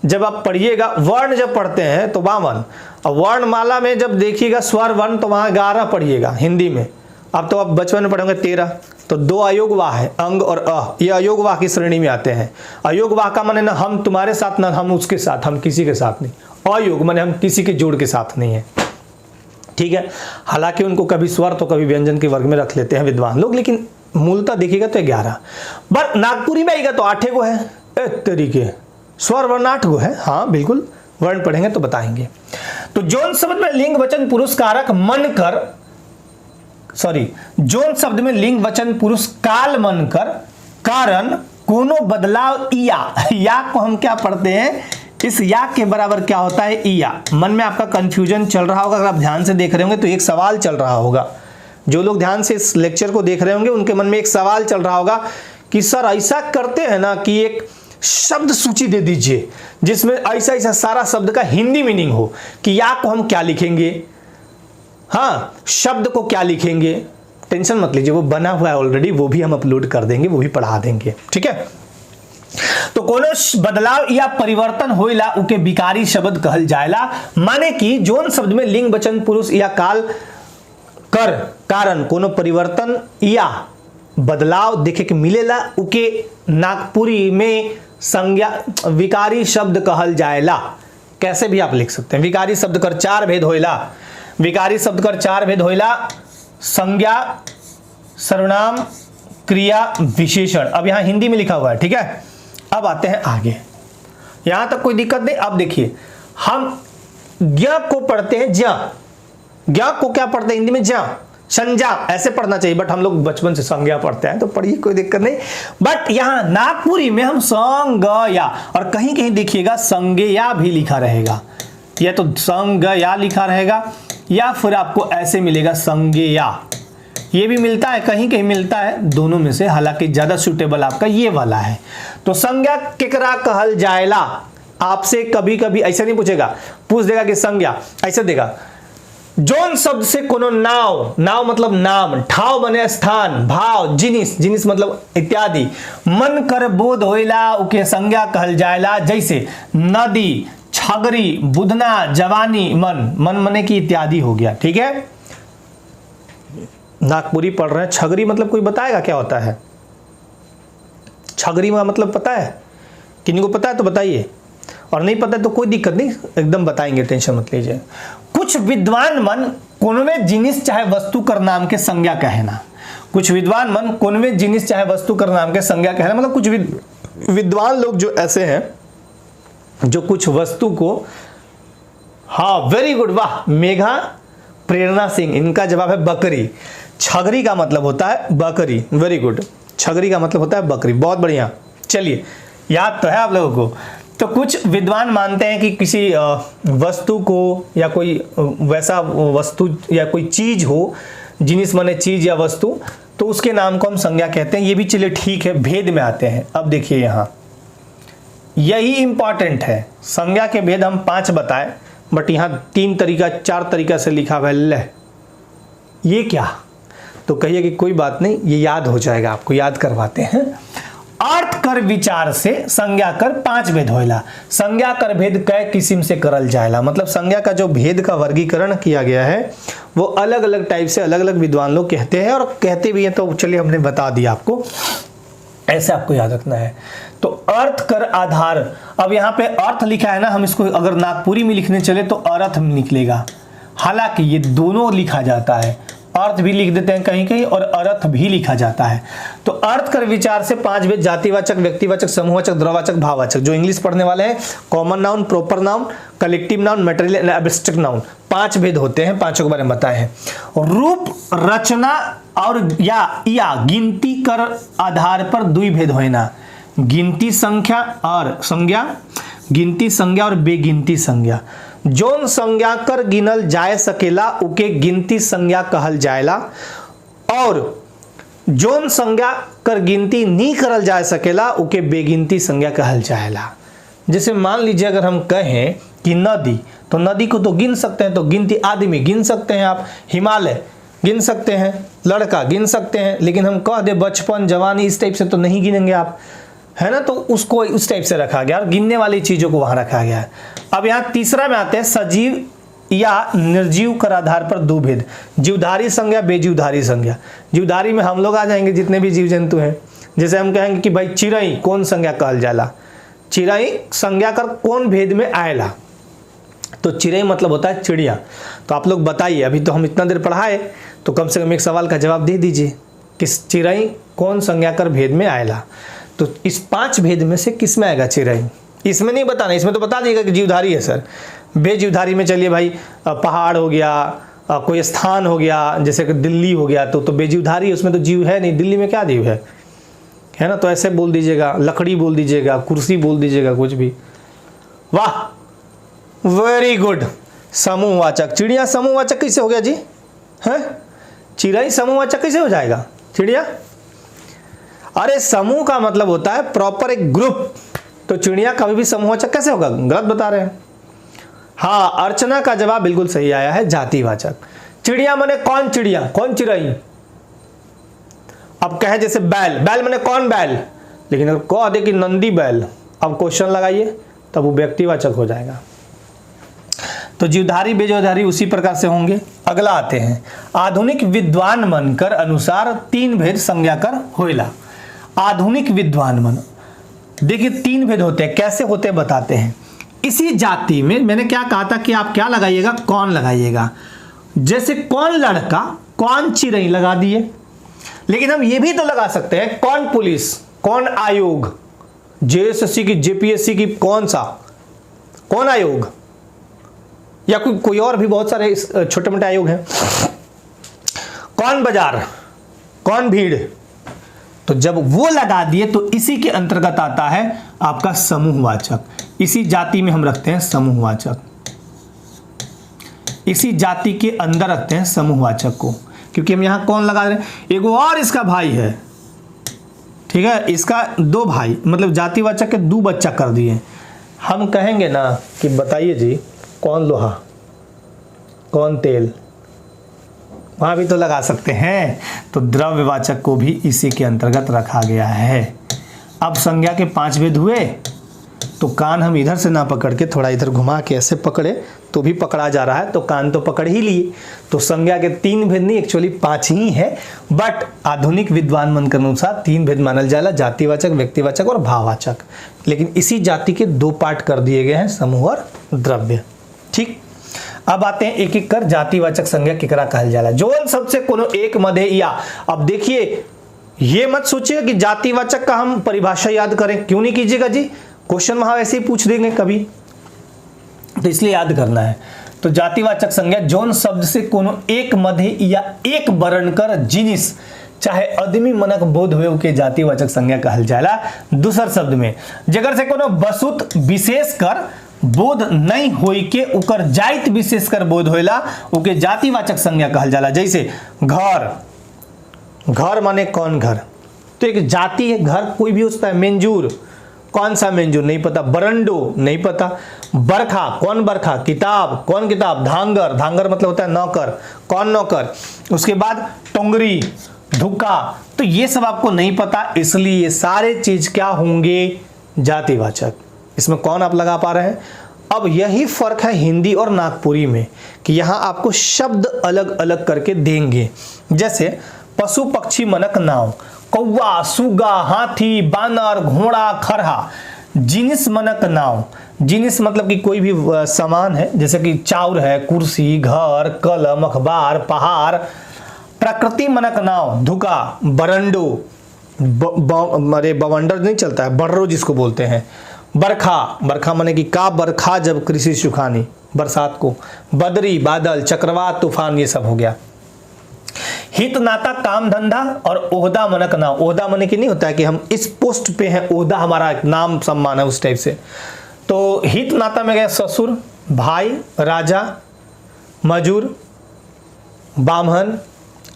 जब आप पढ़िएगा, वर्ण जब पढ़ते हैं तो 52, और वर्णमाला में जब देखिएगा स्वर वर्ण तो वहां 11 पढ़िएगा हिंदी में। अब तो आप बचपन में पढ़ोगे 13, तो 2 अयोग वाह है, अंग और अ, ये अयोग वाह की श्रेणी में आते हैं। अयोग वाह का माने ना हम तुम्हारे साथ, ना हम उसके साथ, हम किसी के साथ नहीं। अयोग माने हम किसी के जोड़ के साथ नहीं है। ठीक है, हालांकि उनको कभी स्वर तो कभी व्यंजन के वर्ग में रख लेते हैं विद्वान लोग, लेकिन मूलतः देखिएगा तो 11। बट नागपुरी में आएगा तो 8 गो है। तरीके स्वर वर्ण 8 गो है, हाँ बिल्कुल, वर्ण पढ़ेंगे तो बताएंगे। तो जोन शब्द में लिंग वचन पुरुष कारक मन कर, सॉरी, जोन शब्द में लिंग वचन पुरुष काल मन कर कारण कोनो बदलाव या को हम क्या पढ़ते हैं, इस या के बराबर क्या होता है इया। मन में आपका कंफ्यूजन चल रहा होगा, अगर आप ध्यान से देख रहे होंगे तो एक सवाल चल रहा होगा। जो लोग ध्यान से इस लेक्चर को देख रहे होंगे उनके मन में एक सवाल चल रहा होगा कि सर ऐसा करते हैं ना कि एक शब्द सूची दे दीजिए जिसमें ऐसा ऐसा सारा शब्द का हिंदी मीनिंग हो, कि या को हम क्या लिखेंगे, हाँ शब्द को क्या लिखेंगे। टेंशन मत लीजिए, वो बना हुआ है ऑलरेडी, वो भी हम अपलोड कर देंगे, वो भी पढ़ा देंगे। ठीक है, तो कोनो बदलाव या परिवर्तन होइला उके विकारी शब्द कहल जाएला। माने कि जोन शब्द में लिंग वचन पुरुष या काल कर कारण कोनो परिवर्तन या बदलाव देखे के मिलेला उके नागपुरी में संज्ञा विकारी शब्द कहल जाएला। कैसे भी आप लिख सकते हैं। विकारी शब्द कर 4 भेद होइला, विकारी शब्द कर 4 भेद होइला, संज्ञा, सर्वनाम, क्रिया, विशेषण। अब यहां हिंदी में लिखा हुआ है। ठीक है, अब आते हैं आगे, यहां तक कोई दिक्कत नहीं। अब देखिए, हम ज्ञ को पढ़ते हैं, ज्ञ, ज्ञ को क्या पढ़ते हैं हिंदी में, ज्ञ, संज्ञा ऐसे पढ़ना चाहिए, बट हम लोग बचपन से संज्ञा पढ़ते हैं तो पढ़िए, कोई दिक्कत नहीं। बट यहां नागपुरी में हम संज्ञा, और कहीं कहीं देखिएगा संज्ञा भी लिखा रहेगा, या तो संज्ञा लिखा रहेगा या फिर आपको ऐसे मिलेगा संज्ञा, ये भी मिलता है, कहीं कहीं मिलता है, दोनों में से। हालांकि ज्यादा सूटेबल आपका ये वाला है। तो संज्ञा केकरा कहल जाएला, आपसे कभी कभी ऐसा नहीं पूछेगा, पूछ देगा कि संज्ञा, ऐसे देगा जोन शब्द से कोनो नाव, नाव मतलब नाम, ठाव बने स्थान, भाव, जिनिस, जिनिस मतलब इत्यादि, मन कर बोध होइला उके संज्ञा कहल जाएला। जैसे नदी, छगरी, बुधना, जवानी, मन, मन मने की इत्यादि हो गया। ठीक है, नागपुरी पढ़ रहे हैं। छगरी मतलब कोई बताएगा क्या होता है? छगरी का मतलब पता है? किन्हीं को पता है तो बताइए। और नहीं पता तो कोई दिक्कत नहीं, एकदम बताएंगे, टेंशन मत लीजिए। कुछ विद्वान मन कोनवे जिनिस चाहे वस्तु कर नाम के संज्ञा कहना। कुछ विद्वान मन कोनवे जिनिस चाहे वस्तु कर नाम के संज्ञा कहना, मतलब कुछ विद्वान लोग जो ऐसे हैं जो कुछ वस्तु को, हाँ वेरी गुड, वाह मेघा प्रेरणा सिंह, इनका जवाब है बकरी। छगरी का मतलब होता है बकरी, वेरी गुड, छगरी का मतलब होता है बकरी, बहुत बढ़िया। चलिए याद तो है आप लोगों को। तो कुछ विद्वान मानते हैं कि किसी वस्तु को या कोई वैसा वस्तु या कोई चीज हो, जिनिस माने चीज या वस्तु, तो उसके नाम को हम संज्ञा कहते हैं। ये भी चलिए ठीक है, भेद में आते हैं। अब देखिए यहाँ यही इंपॉर्टेंट है, संज्ञा के भेद हम 5 बताए, बट यहाँ 4 तरीका से लिखा हुआ है। ले ये क्या, तो कहिए कि कोई बात नहीं, ये याद हो जाएगा, आपको याद करवाते हैं। अर्थ कर विचार से संज्ञा कर 5 भेद होइला। संज्ञा कर भेद कई किस्म से करल जाएला, मतलब संज्ञा का जो भेद का वर्गीकरण किया गया है वो अलग अलग टाइप से अलग अलग विद्वान लोग कहते हैं, और कहते भी हैं। तो चलिए हमने बता दिया आपको, ऐसे आपको याद रखना है। तो अर्थ कर आधार, अब यहाँ पे अर्थ लिखा है ना, हम इसको अगर नागपुरी में लिखने चले तो अर्थ निकलेगा, हालांकि ये दोनों लिखा जाता है, अर्थ भी लिख देते हैं कहीं कहीं और अर्थ भी लिखा जाता है। तो अर्थ कर विचार से 5 भेद, जातिवाचक, व्यक्तिवाचक, समूहवाचक, द्रववाचक, भाववाचक। जो इंग्लिश पढ़ने वाले हैं, common noun, proper noun, collective noun, material, abstract noun, 5 भेद होते हैं, 5 के बारे में बताए हैं। रूप, रचना और या गिनती कर आधार पर 2 भेद होना, गिनती संख्या और संज्ञा, गिनती संज्ञा और बेगिनती संज्ञा। जोन संज्ञा कर गिनल जाए सकेला उके गिनती संज्ञा कहल जाएला, और जोन संज्ञा कर गिनती नहीं करल जा सकेला उके बेगिनती संज्ञा कहल जाएला। जैसे मान लीजिए अगर हम कहें कि नदी, तो नदी को तो गिन सकते हैं, तो गिनती आदमी गिन सकते हैं आप, हिमालय गिन सकते हैं, लड़का गिन सकते हैं, लेकिन हम कह दे बचपन, जवानी, इस टाइप से तो नहीं गिनेंगे आप, है ना। तो उसको उस टाइप से रखा गया और गिनने वाली चीजों को वहां रखा गया है। अब यहाँ तीसरा में आते हैं सजीव या निर्जीव कर आधार पर 2 भेद, जीवधारी संज्ञा, बेजीवधारी संज्ञा। जीवधारी में हम लोग आ जाएंगे जितने भी जीव जंतु हैं। जैसे हम कहेंगे कि भाई चिड़ई कौन संज्ञा कहल जाला, चिड़ई संज्ञा कर कौन भेद में आएला, तो चिड़ई मतलब होता है चिड़िया। तो आप लोग बताइए, अभी तो हम इतना देर पढ़ाए, तो कम से कम एक सवाल का जवाब दे दीजिए कि चिड़ई कौन संज्ञा कर भेद में आएला। तो इस 5 भेद में से किस में आएगा चिड़ई, इसमें नहीं बताना, इसमें तो बता दिएगा कि जीवधारी है सर। बेजीवधारी में चलिए भाई पहाड़ हो गया, कोई स्थान हो गया, जैसे कि दिल्ली हो गया, तो बेजीवधारी, उसमें तो जीव है नहीं, दिल्ली में क्या जीव है ना। तो ऐसे बोल दीजिएगा, लकड़ी बोल दीजिएगा, कुर्सी बोल दीजिएगा, कुछ भी। वाह वेरी गुड। समूहवाचक, चिड़िया समूहवाचक कैसे हो गया जी, है चिड़ई समूहवाचक कैसे हो जाएगा चिड़िया? अरे समूह का मतलब होता है प्रॉपर एक ग्रुप, तो चिड़िया कभी भी समूहवाचक कैसे होगा, गलत बता रहे हैं। हाँ, अर्चना का जवाब बिल्कुल सही आया है, जातिवाचक। चिड़िया माने कौन चिड़िया, कौन चिड़ई। अब कहे जैसे बैल, बैल माने कौन बैल, लेकिन अगर कह दे कि नंदी बैल, अब क्वेश्चन लगाइए, तब वो व्यक्तिवाचक हो जाएगा। तो जीवधारी बेजीवधारी उसी प्रकार से होंगे। अगला आते हैं, आधुनिक विद्वान मनकर अनुसार 3 भेद संज्ञा कर होइला। आधुनिक विद्वान मन, देखिए 3 भेद होते हैं, कैसे होते हैं बताते हैं। इसी जाति में मैंने क्या कहा था कि आप क्या लगाइएगा, कौन लगाइएगा। जैसे कौन लड़का, कौन चिड़ई लगा दिए, लेकिन हम ये भी तो लगा सकते हैं कौन पुलिस, कौन आयोग, जेएसएससी की, जेपीएससी की, कौन सा, कौन आयोग, या कोई और भी बहुत सारे छोटे मोटे आयोग हैं। कौन बाजार, कौन भीड़, तो जब वो लगा दिए तो इसी के अंतर्गत आता है आपका समूहवाचक। इसी जाति में हम रखते हैं समूहवाचक, इसी जाति के अंदर रखते हैं समूहवाचक को, क्योंकि हम यहां कौन लगा रहे हैं, एगो और इसका भाई है, ठीक है, इसका 2 भाई, मतलब जातिवाचक के 2 बच्चा कर दिए। हम कहेंगे ना कि बताइए जी कौन लोहा, कौन तेल, वहां भी तो लगा सकते हैं। तो द्रव्यवाचक को भी इसी के अंतर्गत रखा गया है। अब संज्ञा के 5 भेद हुए, तो कान हम इधर से ना पकड़ के थोड़ा इधर घुमा के ऐसे पकड़े तो भी पकड़ा जा रहा है, तो कान तो पकड़ ही लिए। तो संज्ञा के 3 भेद नहीं, एक्चुअली 5 ही है, बट आधुनिक विद्वान मन के अनुसार 3 भेद मानल जाला, जातिवाचक, व्यक्तिवाचक और भाववाचक। लेकिन इसी जाति के 2 पार्ट कर दिए गए हैं, समूह और द्रव्य। ठीक, अब आते हैं एक एक कर जातिवाचक संज्ञा केकरा कहल जाला। जोन सबसे कोनो एक मध्य या, अब देखिए ये मत सोचिएगा कि जातिवाचक का हम परिभाषा याद करें, क्यों नहीं कीजिएगा जी, क्वेश्चन वहां वैसे ही पूछ देंगे कभी, तो इसलिए याद करना है। तो जातिवाचक संज्ञा जोन शब्द से कोनो एक मध्य या एक वर्ण कर जिनिस चाहे आदमी मनक बोध हुए के जातिवाचक संज्ञा कहल जाला। दूसर शब्द में जगर से कोनो वस्तु विशेष कर बोध नहीं होई के उकर जाति विशेष कर बोध होइला उके जातिवाचक संज्ञा कहल जाला। जैसे घर, घर माने कौन घर, तो एक जाति है, घर कोई भी हो सकता है। मेंजूर, कौन सा मेंजूर नहीं पता। बरंडो नहीं पता। बरखा, कौन बरखा, किताब, कौन किताब। धांगर, धांगर मतलब होता है नौकर, कौन नौकर। उसके बाद टोंगरी, धुक्का, तो ये सब आपको नहीं पता, इसलिए ये सारे चीज क्या होंगे, जातिवाचक। इसमें कौन आप लगा पा रहे हैं। अब यही फर्क है हिंदी और नागपुरी में कि यहां आपको शब्द अलग अलग करके देंगे। जैसे पशु पक्षी मनक नाव, कौवा, सुगा, हाथी, बानर, घोड़ा, खरहा। जिनिस मनक नाव, जिनिस मतलब कि कोई भी सामान है, जैसे कि चाउर है, कुर्सी, घर, कलम, अखबार, पहाड़। प्रकृति मनक नाव, धुका, बरंडो, बवंडर नहीं चलता है, बर्रो जिसको बोलते हैं। बरखा, बरखा माने कि का बरखा जब कृषि सुखानी, बरसात को। बदरी, बादल, चक्रवात, तूफान, ये सब हो गया। हित नाता, काम धंधा और ओहदा मनक नाम। ओहदा माने कि नहीं होता है कि हम इस पोस्ट पे हैं, ओहदा हमारा एक नाम सम्मान है, उस टाइप से। तो हित नाता में गया ससुर, भाई, राजा, मजूर, बामहन,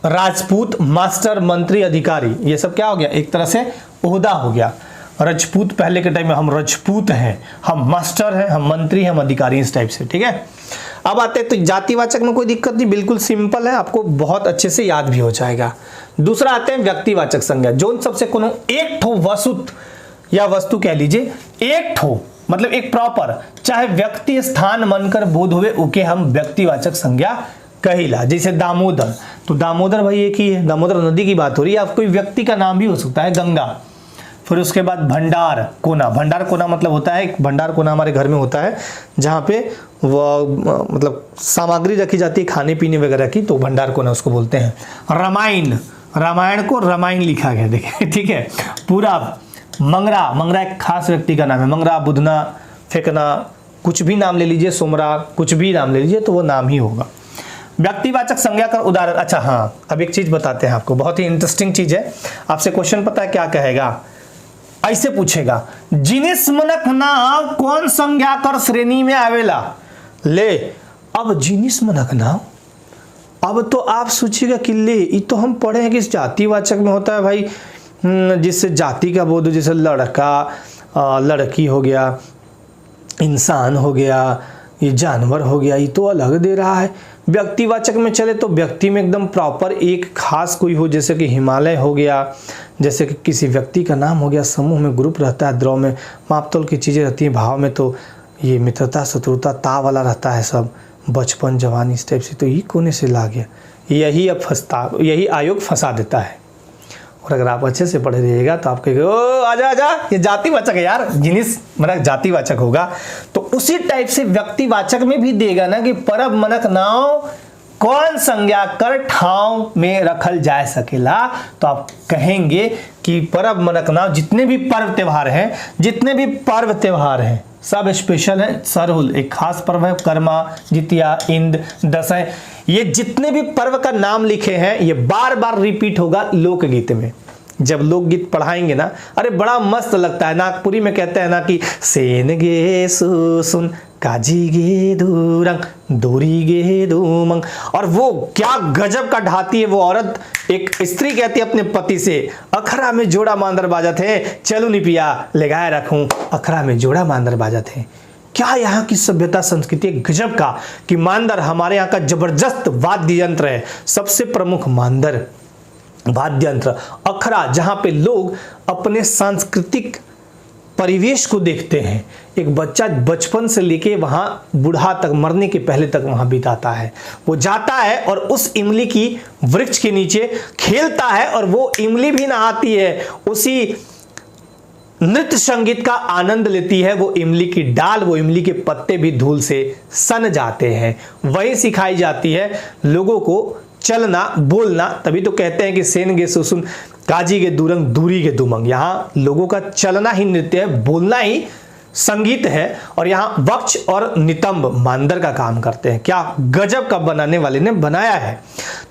राजपूत, मास्टर, मंत्री, अधिकारी, ये सब क्या हो गया, एक तरह से ओहदा हो गया। राजपूत, पहले के टाइम में हम राजपूत हैं, हम मास्टर हैं, हम मंत्री, हम अधिकारी, इस टाइप से। ठीक है, अब आते हैं तो जातिवाचक में कोई दिक्कत नहीं, बिल्कुल सिंपल है, आपको बहुत अच्छे से याद भी हो जाएगा। दूसरा आते हैं व्यक्तिवाचक संज्ञा। जोन सबसे कोनो एक ठो वस्तु या वस्तु कह लीजिए, एक ठो मतलब एक प्रॉपर, चाहे व्यक्ति स्थान मनकर बोध हुए उके हम व्यक्तिवाचक संज्ञा कहिला। जैसे दामोदर, तो दामोदर भाई एक ही है, दामोदर नदी की बात हो रही है, आप कोई व्यक्ति का नाम भी हो सकता है, गंगा। फिर उसके बाद भंडार कोना, भंडार कोना मतलब होता है, भंडार कोना हमारे घर में होता है जहाँ पे वो मतलब सामग्री रखी जाती है खाने पीने वगैरह की, तो भंडार कोना उसको बोलते हैं। रामायण, रामायण को रामायण लिखा गया, देखिए, ठीक है। पूरा मंगरा, मंगरा एक खास व्यक्ति का नाम है, मंगरा, बुधना, फेंकना, कुछ भी नाम ले लीजिए, सुमरा, कुछ भी नाम ले लीजिए तो वो नाम ही होगा। व्यक्तिवाचक संज्ञा का उदाहरण, अच्छा हाँ, अब एक चीज बताते हैं आपको, बहुत ही इंटरेस्टिंग चीज है। आपसे क्वेश्चन पता है क्या कहेगा, ऐसे पूछेगा, जिनिस मनक नाम कौन संज्ञा कर श्रेणी में आवेला। ले, अब जिनिस मनक नाम, अब तो आप सोचिएगा कि ले, ये तो हम पढ़े हैं कि जातिवाचक में होता है भाई, जिससे जाति का बोध, जैसे लड़का, लड़की हो गया, इंसान हो गया, ये जानवर हो गया, ये तो अलग दे रहा है। व्यक्तिवाचक में चले तो व्यक्ति में एकदम प्रॉपर एक खास कोई हो, जैसे कि हिमालय हो गया, जैसे कि किसी व्यक्ति का नाम हो गया। समूह में ग्रुप रहता है, द्रव में मापतोल की चीज़ें रहती हैं, भाव में तो ये मित्रता, शत्रुता, ता वाला रहता है, सब बचपन, जवानी, इस टाइप से। तो ये कोने से ला गया, यही अब फंसता, यही आयोग फंसा देता है। और अगर आप अच्छे से पढ़े रहिएगा तो आप कहेंगे ओ आजा आजा, ये जातिवाचक है यार, जिनिस मनक जातिवाचक होगा। तो उसी टाइप से व्यक्तिवाचक में भी देगा ना कि परब मनक नाव कौन संज्ञा कर ठाव में रखल जा सकेला, तो आप कहेंगे कि परब मनक नाव, जितने भी पर्व त्योहार हैं, जितने भी पर्व त्योहार हैं सब स्पेशल है। सरहुल एक खास पर्व है, कर्मा, जितिया, इंद, दशैं, ये जितने भी पर्व का नाम लिखे हैं ये बार बार रिपीट होगा लोकगीत में। जब लोकगीत पढ़ाएंगे ना, अरे बड़ा मस्त लगता है। नागपुरी में कहते हैं ना कि सेन गे सुन काजी गे दूरंग दोरी गे दूमंग, और वो क्या गजब का ढाती है वो औरत। एक स्त्री कहती है अपने पति से, अखरा में जोड़ा मांदर बाजा थे, चलो निपिया लगाए रखूं, अखरा में जोड़ा मांदर बाजा थे। क्या यहाँ की सभ्यता संस्कृति गजब का कि मांदर हमारे यहाँ का जबरदस्त वाद्य यंत्र है, सबसे प्रमुख मांदर वाद्य यंत्र। अखरा जहाँ पे लोग अपने सांस्कृतिक परिवेश को देखते हैं। एक बच्चा बचपन से लेके वहां बूढ़ा तक, मरने के पहले तक वहां बिताता है। वो जाता है और उस इमली की वृक्ष के नीचे खेलता है और वो इमली भी नहाती है, उसी नृत्य संगीत का आनंद लेती है। वो इमली की डाल, वो इमली के पत्ते भी धूल से सन जाते हैं। वही सिखाई जाती है लोगों को चलना, बोलना। तभी तो कहते हैं कि सेन गे सुसुन, काजी के दूरंग, दूरी के दुमंग। यहाँ लोगों का चलना ही नृत्य है, बोलना ही संगीत है। और यहाँ वक्ष और नितंब मांदर का काम करते हैं। क्या गजब का बनाने वाले ने बनाया है।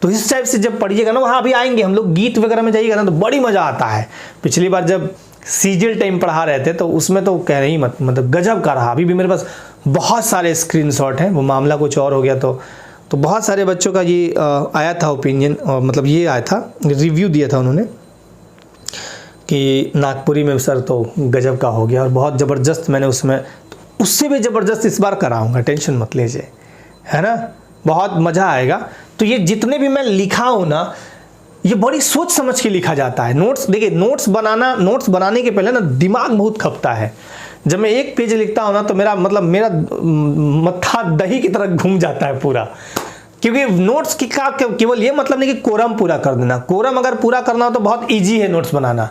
तो इस टाइप से जब पढ़िएगा ना, वहाँ भी आएंगे हम लोग, गीत वगैरह में जाइएगा ना तो बड़ी मजा आता है। पिछली बार जब सीजल टाइम पढ़ा रहे थे तो उसमें तो कह रही मत, मतलब गजब का रहा। अभी भी मेरे पास बहुत सारे स्क्रीनशॉट हैं, वो मामला कुछ और हो गया तो बहुत सारे बच्चों का ये आया था ओपिनियन, और मतलब ये आया था, रिव्यू दिया था उन्होंने कि नागपुरी में सर तो गजब का हो गया और बहुत ज़बरदस्त मैंने उसमें, उससे भी ज़बरदस्त इस बार कराऊंगा, टेंशन मत लीजिए, है ना, बहुत मज़ा आएगा। तो ये जितने भी मैं लिखा हूँ ना, ये बड़ी सोच समझ के लिखा जाता है। नोट्स देखिए, नोट्स बनाने के पहले ना दिमाग बहुत खपता है। जब मैं एक पेज लिखता हूँ ना तो मेरा मत्था दही की तरह घूम जाता है पूरा, क्योंकि नोट्स की का केवल ये मतलब नहीं कि कोरम पूरा कर देना। कोरम अगर पूरा करना हो तो बहुत ईजी है नोट्स बनाना।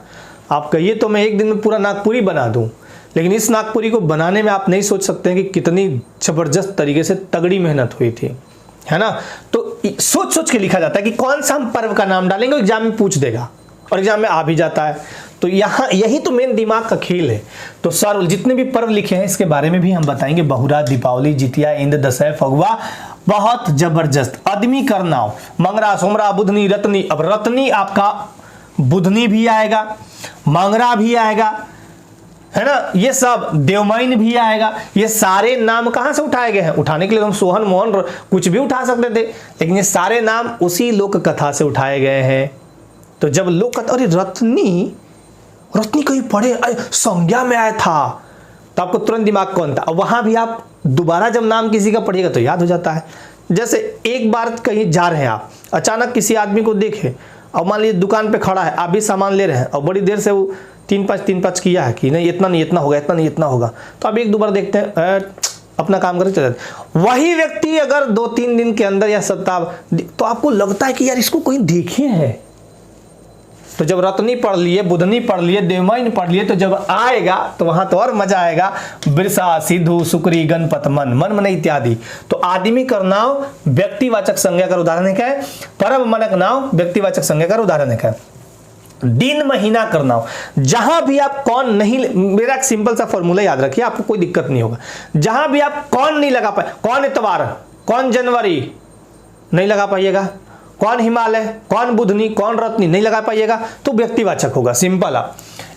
आप कहिए तो मैं एक दिन में पूरा नागपुरी बना दूं, लेकिन इस नागपुरी को बनाने में आप नहीं सोच सकते हैं कि कितनी जबरदस्त तरीके से तगड़ी मेहनत हुई थी, है ना। तो सोच सोच के लिखा जाता है कि कौन सा हम पर्व का नाम डालेंगे, एग्जाम में पूछ देगा और एग्जाम में आ भी जाता है। तो यहाँ यही तो मेन दिमाग का खेल है। तो सर जितने भी पर्व लिखे हैं इसके बारे में भी हम बताएंगे। बहुरा, दीपावली, जितिया, इंद, दशहरा, फगुआ, बहुत जबरदस्त। आदमी करनाव, मंगरा, सोमरा, बुधनी, रत्नी। अब रत्नी आपका बुधनी भी आएगा, मंगरा भी आएगा, है ना, ये सब देवमैन भी आएगा। ये सारे नाम कहां से उठाए गए हैं? उठाने के लिए हम सोहन मोहन कुछ भी उठा सकते थे, लेकिन ये सारे नाम उसी लोक कथा से उठाए गए हैं। तो जब लोक कथा, अरे रत्नी कहीं पढ़े, संज्ञा में आया था, तो आपको तुरंत दिमाग कौन था। और वहां भी आप दोबारा जब नाम किसी का पढ़िएगा तो याद हो जाता है। जैसे एक बार कहीं जा रहे हैं आप, अचानक किसी आदमी को देखे और मान लीजिए दुकान पे खड़ा है, आप भी सामान ले रहे हैं और बड़ी देर से वो 3-5 किया है कि नहीं इतना नहीं इतना होगा, इतना नहीं इतना होगा, तो आप एक दो बार देखते हैं, अपना काम करके चले जाते। वही व्यक्ति अगर 2-3 दिन के अंदर या सप्ताह, तो आपको लगता है कि यार इसको कोई देखे है। तो जब रत्नी पढ़ लिए, बुधनी पढ़ लिए, देवमैन पढ़ लिए, तो जब आएगा तो वहां तो और मजा आएगा। बिरसा, सिद्धू, सुकरी, गणपत, मन इत्यादि। तो आदमी करनाव व्यक्तिवाचक संज्ञा का उदाहरण है क्या है? परम मनक नाव व्यक्तिवाचक संज्ञा का उदाहरण है क्या? दिन महीना करनाव, जहां भी आप कौन नहीं, मेरा एक सिंपल सा फॉर्मूला याद रखिए, आपको कोई दिक्कत नहीं होगा। जहां भी आप कौन नहीं लगा पाए, कौन इतवार, कौन जनवरी नहीं लगा पाइएगा, कौन हिमालय, कौन बुधनी, कौन रत्नी नहीं लगा पाइएगा, तो व्यक्तिवाचक होगा। सिंपल है,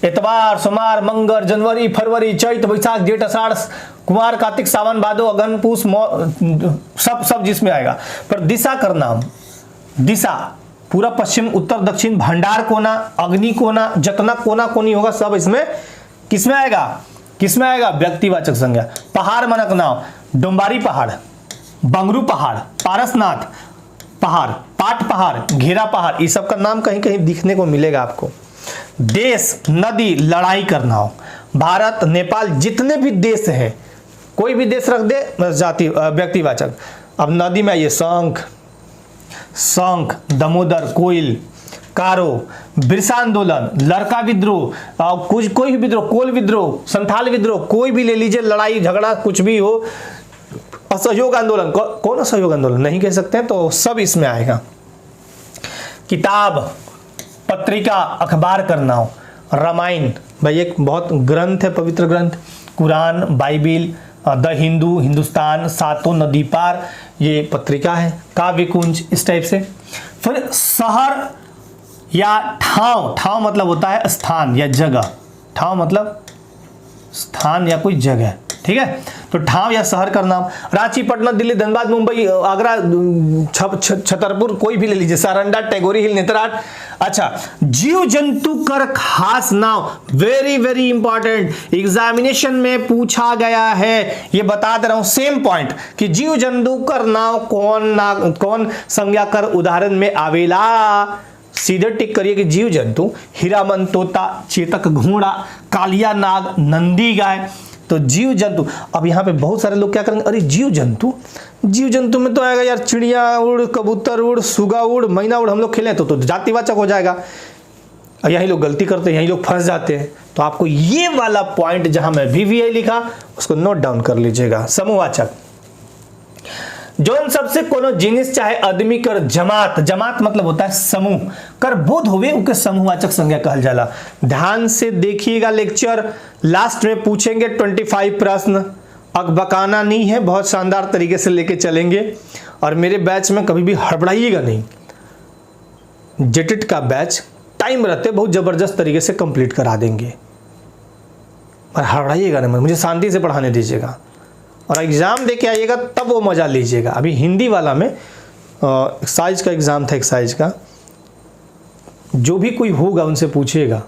इतवार, सोमवार, मंगल, जनवरी, फरवरी, चैत, बैसाख, जेठ, आषाढ़, कुमार, कार्तिक, सावन, भादो, अगन, पूस, सब जिसमें आएगा। पर दिशा करना, दिशा पूरा पश्चिम, उत्तर, दक्षिण, भंडार कोना, अग्नि कोना, जतना कोना कोनी होगा, सब इसमें किसमें आएगा? व्यक्तिवाचक संज्ञा। पहाड़ मनक नाम, डोंबारी पहाड़, बंगरू पहाड़, पारसनाथ पहाड़, पाट पहाड़, घेरा पहाड़, ये सब का नाम कहीं कहीं दिखने को मिलेगा आपको। देश, नदी, लड़ाई करना हो, भारत, नेपाल, जितने भी देश हैं, कोई भी देश रख दे जाति व्यक्तिवाचक। अब नदी में आइए, शंख, दामोदर, कोयल, कारो, बिरसा आंदोलन, लड़का विद्रोह, कोई भी विद्रोह, कोल विद्रोह, संथाल विद्रोह, कोई भी ले लीजिए, लड़ाई झगड़ा कुछ भी हो, असहयोग आंदोलन, कौन असहयोग आंदोलन नहीं कह सकते हैं, तो सब इसमें आएगा। किताब, पत्रिका, अखबार करना हो, रामायण भाई एक बहुत ग्रंथ है, पवित्र ग्रंथ, कुरान, बाइबिल, द हिंदू, हिंदुस्तान, सातों नदी पार, ये पत्रिका है, काव्य कुंज, इस टाइप से। फिर शहर या ठाव मतलब होता है स्थान या जगह, ठाव मतलब स्थान या कोई जगह, ठीक है। तो ठाव या शहर का नाम, रांची, पटना, दिल्ली, धनबाद, मुंबई, आगरा, छतरपुर, कोई भी ले लीजिए, सारंडा, टैगोरी हिल, नेतराट। अच्छा, जीव जंतु कर खास नाम, वेरी वेरी इंपॉर्टेंट, एग्जामिनेशन में पूछा गया है, ये बता दे रहा हूं सेम पॉइंट कि जीव जंतु कर नाम कौन संज्ञा कर उदाहरण में आवेला, सीधे टिक करिए कि जीव जंतु, हीरामन तोता, चेतक घोड़ा, कालिया नाग, नंदी गाय। तो जीव जंतु, अब यहाँ पे बहुत सारे लोग क्या करेंगे, अरे जीव जंतु में तो आएगा यार चिड़िया उड़, कबूतर उड़, सुगा उड़, मैना उड़, हम लोग खेलें तो जातिवाचक हो जाएगा। यही लोग गलती करते हैं, यही लोग फंस जाते हैं। तो आपको ये वाला पॉइंट जहां मैं VVI लिखा उसको नोट डाउन कर लीजिएगा। समूहवाचक जोन सबसे कोनो जिनिस चाहे आदमी कर जमात, जमात मतलब होता है समूह, कर बोध होवे उके समूहवाचक संज्ञा कहल जाला। ध्यान से देखिएगा लेक्चर, लास्ट में पूछेंगे 25 प्रश्न, अकबकाना नहीं है, बहुत शानदार तरीके से लेके चलेंगे। और मेरे बैच में कभी भी हड़बड़ाइएगा नहीं, जेटेट का बैच टाइम रहते बहुत जबरदस्त तरीके से कंप्लीट करा देंगे, और हड़बड़ाइएगा नहीं, मुझे शांति से पढ़ाने दीजिएगा और एग्जाम दे के आइएगा तब वो मजा लीजिएगा। अभी हिंदी वाला में एक्साइज का एग्जाम था, एक्साइज का जो भी कोई होगा उनसे पूछिएगा,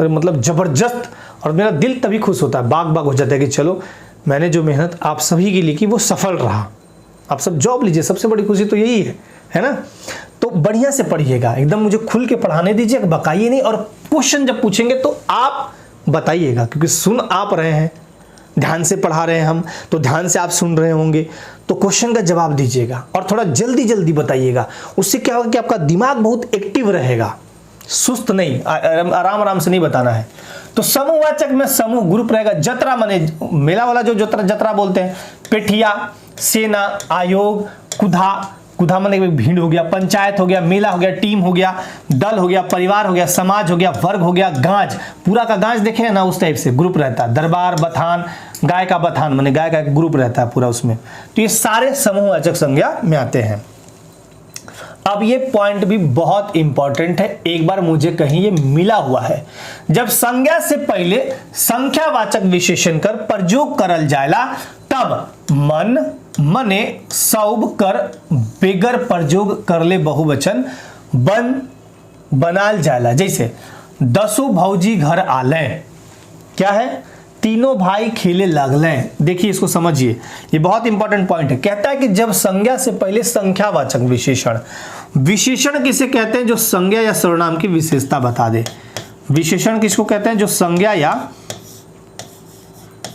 और मतलब जबरदस्त, और मेरा दिल तभी खुश होता है, बाग बाग हो जाता है कि चलो मैंने जो मेहनत आप सभी के लिए की वो सफल रहा। आप सब जॉब लीजिए, सबसे बड़ी खुशी तो यही है ना। तो बढ़िया से पढ़िएगा, एकदम मुझे खुल के पढ़ाने दीजिए, बकाइए नहीं। और क्वेश्चन जब पूछेंगे तो आप बताइएगा, क्योंकि सुन आप रहे हैं, ध्यान से पढ़ा रहे हैं हम, तो ध्यान से आप सुन रहे होंगे, तो क्वेश्चन का जवाब दीजिएगा और थोड़ा जल्दी जल्दी बताइएगा। उससे क्या होगा कि आपका दिमाग बहुत एक्टिव रहेगा, सुस्त नहीं, आराम आराम से नहीं बताना है। तो समूहवाचक में समूह ग्रुप रहेगा। जतरा माने मेला वाला जो जतरा बोलते हैं, पेठिया, सेना, आयोग, कुधा माने भीड़ हो गया, पंचायत हो गया, मेला हो गया, टीम हो गया, दल हो गया, परिवार हो गया, समाज हो गया, वर्ग हो गया, गांज, पूरा का गांज देखे ना, उस टाइप से ग्रुप रहता है। दरबार, बथान, गाय का बथान माने गाय का एक ग्रुप रहता है पूरा उसमें। तो ये सारे समूहवाचक संज्ञा में आते हैं। अब ये पॉइंट भी बहुत इंपॉर्टेंट है, एक बार मुझे कहीं ये मिला हुआ है। जब संज्ञा से पहले संख्यावाचक विशेषण कर प्रयोग करल जाएला तब मन, मने, सौब कर बेगर प्रयोग करले बहुवचन बनाल जाएला। जैसे 10 भौजी घर आले, क्या है, तीनों भाई खेले लगले। देखिए इसको समझिए, ये बहुत इंपॉर्टेंट पॉइंट है। कहता है कि जब संज्ञा से पहले संख्यावाचक विशेषण, विशेषण किसे कहते हैं, जो संज्ञा या सर्वनाम की विशेषता बता दे। विशेषण किसको कहते हैं, जो संज्ञा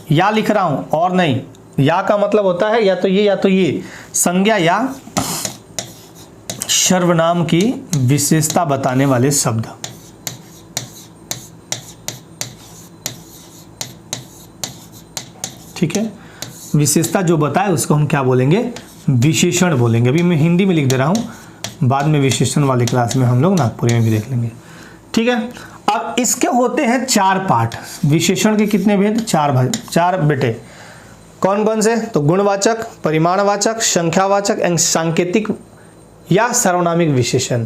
या लिख रहा हूं और नहीं, या का मतलब होता है या तो ये संज्ञा या सर्वनाम की विशेषता बताने वाले शब्द। ठीक है, विशेषता जो बताए उसको हम क्या बोलेंगे, विशेषण बोलेंगे। अभी मैं हिंदी में लिख दे रहा हूं, बाद में विशेषण वाली क्लास में हम लोग नागपुरी में भी देख लेंगे। ठीक है, अब इसके होते हैं 4 पार्ट। विशेषण के कितने भेद, 4 बेटे। कौन कौन से, तो गुणवाचक, परिमाणवाचक, संख्यावाचक एवं सांकेतिक या सार्वनामिक विशेषण।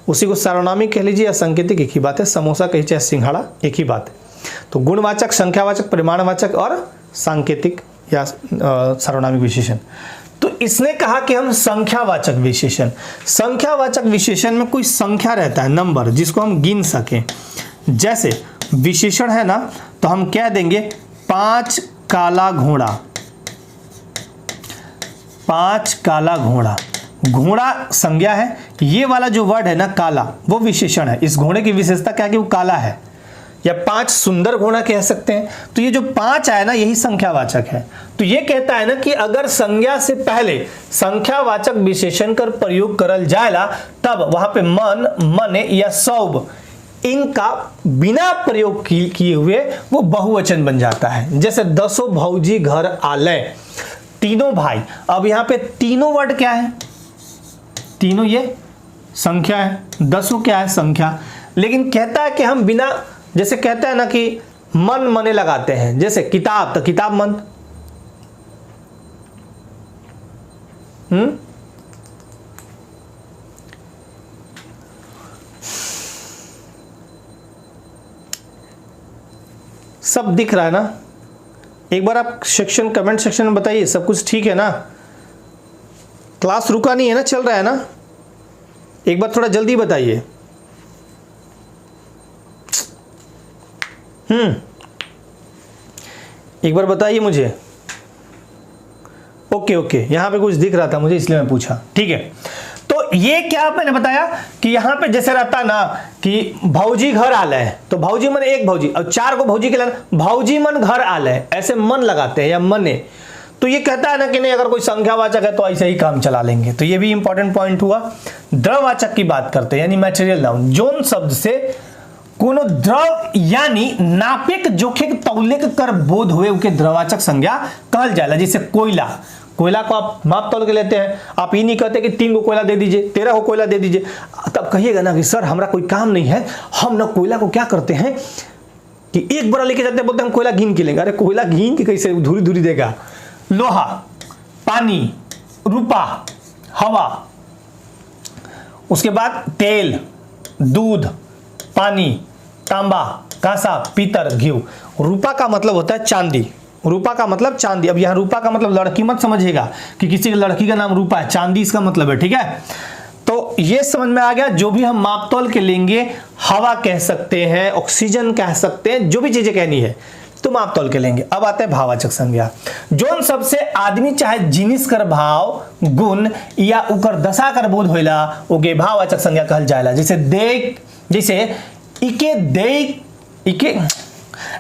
उसी को सार्वनामिक कह लीजिए या सांकेतिक, एक ही बात है। समोसा कहिए चाहे सिंघाड़ा, एक ही बात है। तो गुणवाचक, संख्यावाचक, परिमाणवाचक और सांकेतिक या सार्वनामिक विशेषण। तो इसने कहा कि हम संख्यावाचक विशेषण, संख्यावाचक विशेषण में कोई संख्या रहता है, नंबर, जिसको हम गिन सकें। जैसे विशेषण है ना, तो हम कह देंगे 5 काला घोड़ा, 5 काला घोड़ा। घोड़ा संज्ञा है, ये वाला जो वर्ड है ना काला, वो विशेषण है। इस घोड़े की विशेषता क्या है कि वो काला है। या 5 सुंदर घोड़ा कह सकते हैं। तो ये जो 5 आया ना, यही संख्यावाचक है। तो ये कहता है ना कि अगर संज्ञा से पहले संख्यावाचक विशेषण कर प्रयोग करल जाएला तब वहां पे मन, मने या सौब, इनका बिना प्रयोग किए हुए वो बहुवचन बन जाता है। जैसे 10 भौजी घर आले, तीनों भाई। अब यहाँ पे तीनों वर्ड क्या है, तीनों ये संख्या है, 10 क्या है, संख्या। लेकिन कहता है कि हम बिना, जैसे कहता है ना कि मन मने लगाते हैं, जैसे किताब, तो किताब मन, सब दिख रहा है ना। एक बार आप सेक्शन, कमेंट सेक्शन में बताइए सब कुछ ठीक है ना, क्लास रुका नहीं है ना, चल रहा है ना। एक बार थोड़ा जल्दी बताइए। एक बार बताइए मुझे। ओके, यहां पे कुछ दिख रहा था मुझे, इसलिए मैं पूछा। ठीक है, तो तो ये क्या मैंने बताया कि यहां पे जैसे रहता ना कि भौजी घर आले है, तो भौजी मन एक भौजी और 4 को भौजी के लिए भौजी मन घर आले, ऐसे मन लगाते हैं या मने। तो ये कहता है ना कि नहीं अगर कोई संख्यावाचक है तो ऐसे ही काम चला लेंगे। तो ये भी इंपॉर्टेंट पॉइंट हुआ। द्रववाचक की बात करते हैं यानी मैटेरियल नाउन, जोन शब्द से कोनो द्रव यानी नापेक जोखेक तौलेक कर बोध हुए उके द्रववाचक संज्ञा कहल जाला। जैसे कोयला, कोयला को आप माप तौल के लेते हैं, आप ये नहीं कहते कि 3 को कोयला दे दीजिए, 13 को कोयला दे दीजिए, तब कहिएगा ना कि सर हमारा कोई काम नहीं है, हम ना कोयला को क्या करते हैं कि एक बड़ा लेके जाते हैं, बोलते हैं हम कोयला गिन के लेंगे। अरे कोयला गिन के कैसे धुरी धुरी देगा। लोहा, पानी, रूपा, हवा, उसके बाद तेल, दूध, पानी, तांबा, कांसा, पीतल, घी। रूपा का मतलब होता है चांदी, रूपा का मतलब चांदी। अब यहां रूपा का मतलब लड़की मत समझिएगा कि किसी लड़की का नाम रूपा है, चांदी इसका मतलब है, ठीक है। तो ये समझ में आ गया। जो भी हम मापतौल के लेंगे, हवा कह सकते हैं, ऑक्सीजन कह सकते हैं, जो भी चीजें कहनी है तो मापतौल के लेंगे। अब आते हैं भाववाचक संज्ञा। जोन सबसे आदमी चाहे जिनिस कर भाव, गुण या उकर दशा कर बोध होइला ओके भाववाचक संज्ञा कहल जाएला। जैसे देख, जैसे इके देख,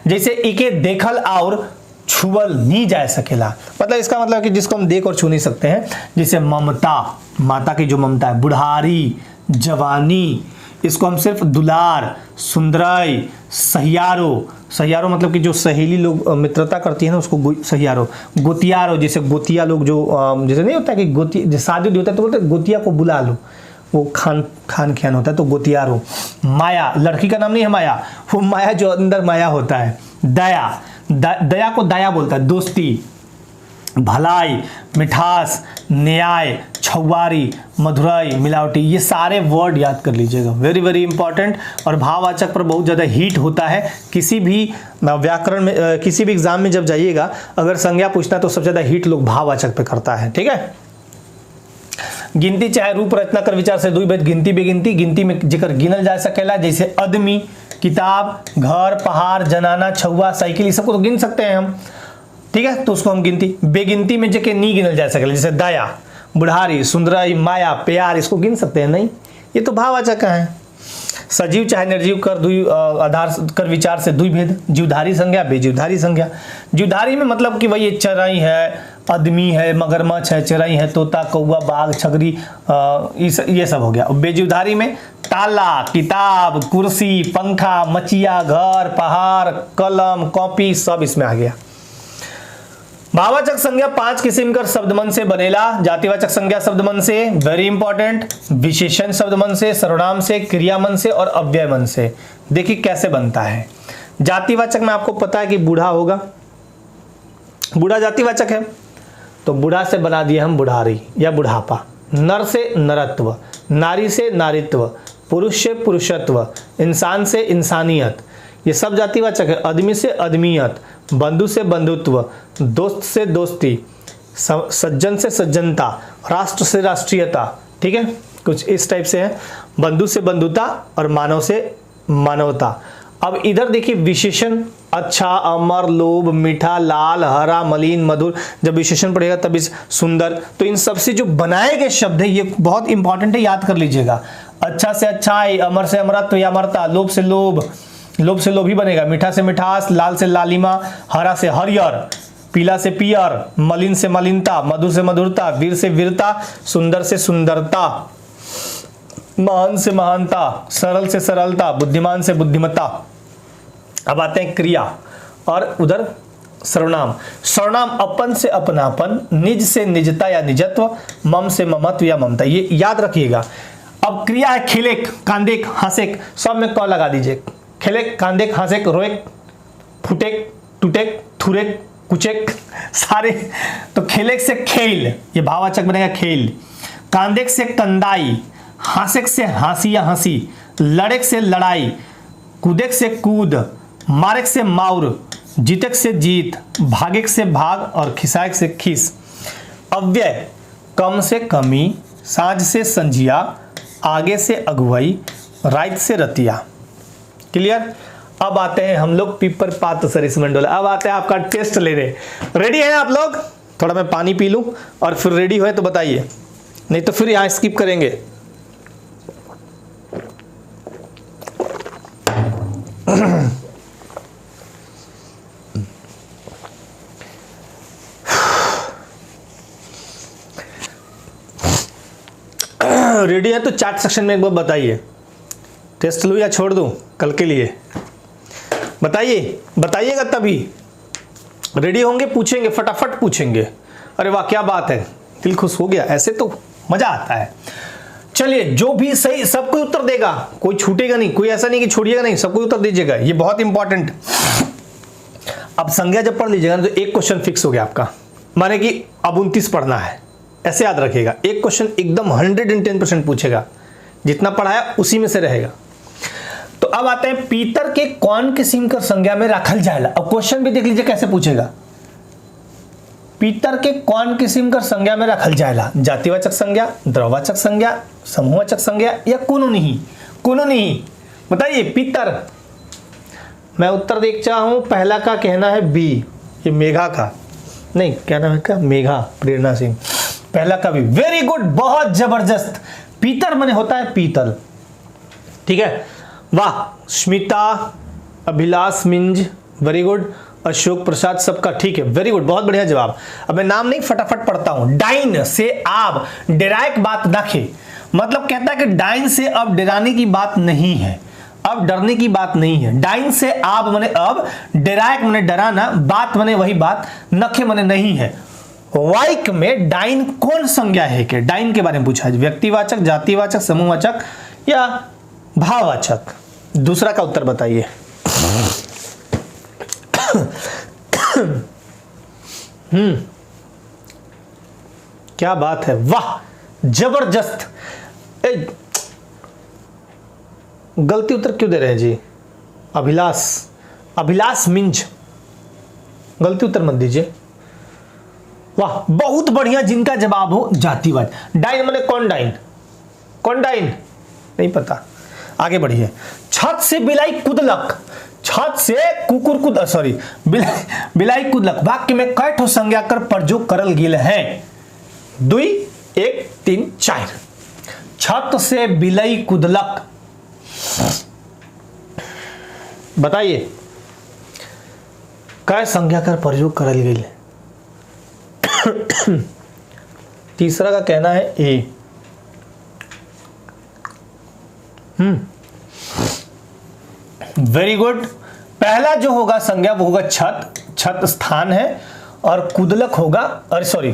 जैसे इके देखल और छुअल नहीं जा सकेला, मतलब इसका मतलब कि जिसको हम देख और छू नहीं सकते हैं। जैसे ममता, माता की जो ममता है, बुढ़ारी, जवानी, इसको हम सिर्फ दुलार, सुंदराई, सहियारो, सहियारो मतलब कि जो सहेली लोग मित्रता करती है ना उसको सहियारो, गोतियारो, जैसे गोतिया लोग जो जैसे नहीं होता है कि गोती जैसे शादी होता है तो बोलते हैं गोतिया को बुला लो, वो खान खियान होता है तो गोतियारो। माया, लड़की का नाम नहीं है माया, वो माया जो अंदर माया होता है। दया, दया को दया बोलता है, दोस्ती, भलाई, मिठास, न्याय, छुआरी, मधुराई, मिलावटी, ये सारे वर्ड याद कर लीजिएगा, वेरी वेरी इंपॉर्टेंट। और भाववाचक पर बहुत ज़्यादा हीट होता है किसी भी व्याकरण में, किसी भी एग्जाम में जब जाइएगा अगर संज्ञा पूछना है तो सबसे ज़्यादा हीट लोग भाववाचक पे करता है, ठीक है। गिनती चाहे रूप रचना कर विचार से दुई भेद गिनती बेगिनती, गिनती में जेकर गिनल जा सकेला, जैसे आदमी, किताब, घर, पहाड़, जनाना, छुआ, साइकिल, ये सबको तो गिन सकते हैं हम, ठीक है, तो उसको हम गिनती। बेगिनती में जेके नहीं गिनल जा सकेला, जैसे दया, बुढ़ारी, सुंदराई, माया, प्यार, इसको गिन सकते हैं नहीं, ये तो भाववाचक है। सजीव चाहे निर्जीव कर दुई आधार कर विचार से दुई भेद, जीवधारी संज्ञा, बेजीवधारी संज्ञा। जीवधारी में मतलब कि वही चराई है, आदमी है, मगरमच्छ है, चराई है, तोता, कौवा, बाघ, छगरी, ये सब हो गया। बेजीवधारी में ताला, किताब, कुर्सी, पंखा, मचिया, घर, पहाड़, कलम, कॉपी, सब इसमें आ गया। भाववाचक संज्ञा 5 किस्म कर शब्दमन से बनेला। जातिवाचक संज्ञा शब्दमन से, वेरी इंपॉर्टेंट, विशेषण शब्दमन से, सर्वनाम से, क्रियामन से और अव्ययमन से। देखिए कैसे बनता है। जातिवाचक में आपको पता है कि बूढ़ा होगा, बूढ़ा जातिवाचक है, तो बूढ़ा से बना दिए हम बुढ़ारी या बुढ़ापा। नर से नरत्व, नारी से नारित्व, पुरुष से पुरुषत्व, इंसान से इंसानियत, ये सब जातिवाचक है। आदमी से आदमियत, बंधु से बंधुत्व, दोस्त से दोस्ती, सज्जन से सज्जनता, राष्ट्र से राष्ट्रीयता, ठीक है, कुछ इस टाइप से है। बंधु से बंधुता और मानव से मानवता। अब इधर देखिए विशेषण, अच्छा, अमर, लोभ, मीठा, लाल, हरा, मलिन, मधुर, जब विशेषण पढ़ेगा तब इस सुंदर, तो इन सब से जो बनाए गए शब्द है ये बहुत इंपॉर्टेंट है, याद कर लीजिएगा। अच्छा से अच्छाई, अमर से अमरत्व या अमरता, लोभ से लोभ, लोभ से लोभी बनेगा, मीठा से मिठास, लाल से लालिमा, हरा से हरियर, पीला से पियर, मलिन से मलिनता, मधुर से मधुरता, वीर से वीरता, सुंदर से सुंदरता, महान से महानता, सरल से सरलता, बुद्धिमान से बुद्धिमत्ता। अब आते हैं क्रिया और उधर सर्वनाम। सर्वनाम अपन से अपनापन, निज से निजता या निजत्व, मम से ममत्व या ममता, ये याद रखिएगा। अब क्रिया है खेलेक, कांदेक, हंसेक, सब में क लगा दीजिए। खेलेक, कांदेक, हंसेक, रोएक, फुटेक, टूटेक, थुरेक, कुचेक, सारे। तो खेलेक से खेल, ये भाववाचक बनेगा खेल। कांदेक से कंदाई, हंसेक से हंसी या हंसी, लड़ेक से लड़ाई, कूदेक से कूद, मारेक से माउर, जीतक से जीत, भागेक से भाग और खिसाएक से खिस। अव्यय, कम से कमी, साँझ से संझिया, आगे से अगुवाई, रात से रतिया। क्लियर। अब आते हैं हम लोग पीपर पात्र सरिस मंडोला। अब आते हैं आपका टेस्ट लेने। रेडी है आप लोग? थोड़ा मैं पानी पी लूं और फिर रेडी हुए तो बताइए, नहीं तो फिर यहाँ स्किप करेंगे। रेडी है तो चैट सेक्शन में एक बार बताइए, टेस्ट लूँ या छोड़ दूँ कल के लिए, बताइएगा तभी रेडी होंगे, पूछेंगे फटाफट पूछेंगे। अरे वाह क्या बात है, दिल खुश हो गया, ऐसे तो मजा आता है। चलिए जो भी सही सबको उत्तर देगा, कोई छूटेगा नहीं, कोई ऐसा नहीं कि छोड़िएगा नहीं, सबको उत्तर दीजिएगा, ये बहुत इंपॉर्टेंट। अब संज्ञा जब पढ़ लीजिएगा तो एक क्वेश्चन फिक्स हो गया आपका, माने कि अब 29 पढ़ना है, ऐसे याद रखिएगा। एक क्वेश्चन एकदम 110% पूछेगा, जितना पढ़ाया उसी में से रहेगा। तो अब आते हैं पीतर के कौन किस्म कर संज्ञा में रखल जाएला। अब क्वेश्चन भी देख लीजिए कैसे पूछेगा, पीतर के कौन किस्म कर संज्ञा में रखल जाएला, जातिवाचक संज्ञा, द्रववाचक संज्ञा, समूहवाचक संज्ञा या कोनो नहीं। बताइए पीतर। मैं उत्तर देख चाहा हूं, पहला का कहना है बी, ये मेघा का नहीं, क्या नाम है का, मेघा प्रेरणा सिंह, पहला का भी। वेरी गुड, बहुत जबरदस्त। पीतर माने होता है पीतल, ठीक है, वाह। Smita, Abhilash Minj, very good. अशोक प्रसाद, सबका ठीक है, वेरी गुड, बहुत बढ़िया जवाब। अब मैं नाम नहीं फटाफट पढ़ता हूं। डाइन से आप डरायक बात नखे, मतलब कहता है कि डाइन से अब डराने की बात नहीं है, अब डरने की बात नहीं है। डाइन से आप माने अब, डरायक माने डराना, बात माने वही बात, नखे माने नहीं है। वाइक में डाइन कौन संज्ञा है के, डाइन के बारे में पूछा है, व्यक्तिवाचक, जातिवाचक, समूहवाचक या भाववाचक। दूसरा का उत्तर बताइए। क्या बात है, वाह जबरदस्त। गलती उत्तर क्यों दे रहे हैं जी? अभिलाष मिंज, गलती उत्तर मत दीजिए। वाह बहुत बढ़िया, जिनका जवाब हो जातिवाचक। डाइन माने कौन डाइन, नहीं पता, आगे बढ़िए। छत से बिलाई कुदलक, छत से कुकुर कुद, सॉरी बिलाई कुदलक, वाक्य में कई ठो संज्ञा कर प्रयोग करल गेल है? 2, 1, 3, 4। छत से बिलाई कुदलक, बताइए कई संज्ञा कर प्रयोग करल गेल है? तीसरा का कहना है ए। Very good. पहला जो होगा संज्ञा वो होगा छत, छत स्थान है, और कुदलक होगा, अरे सॉरी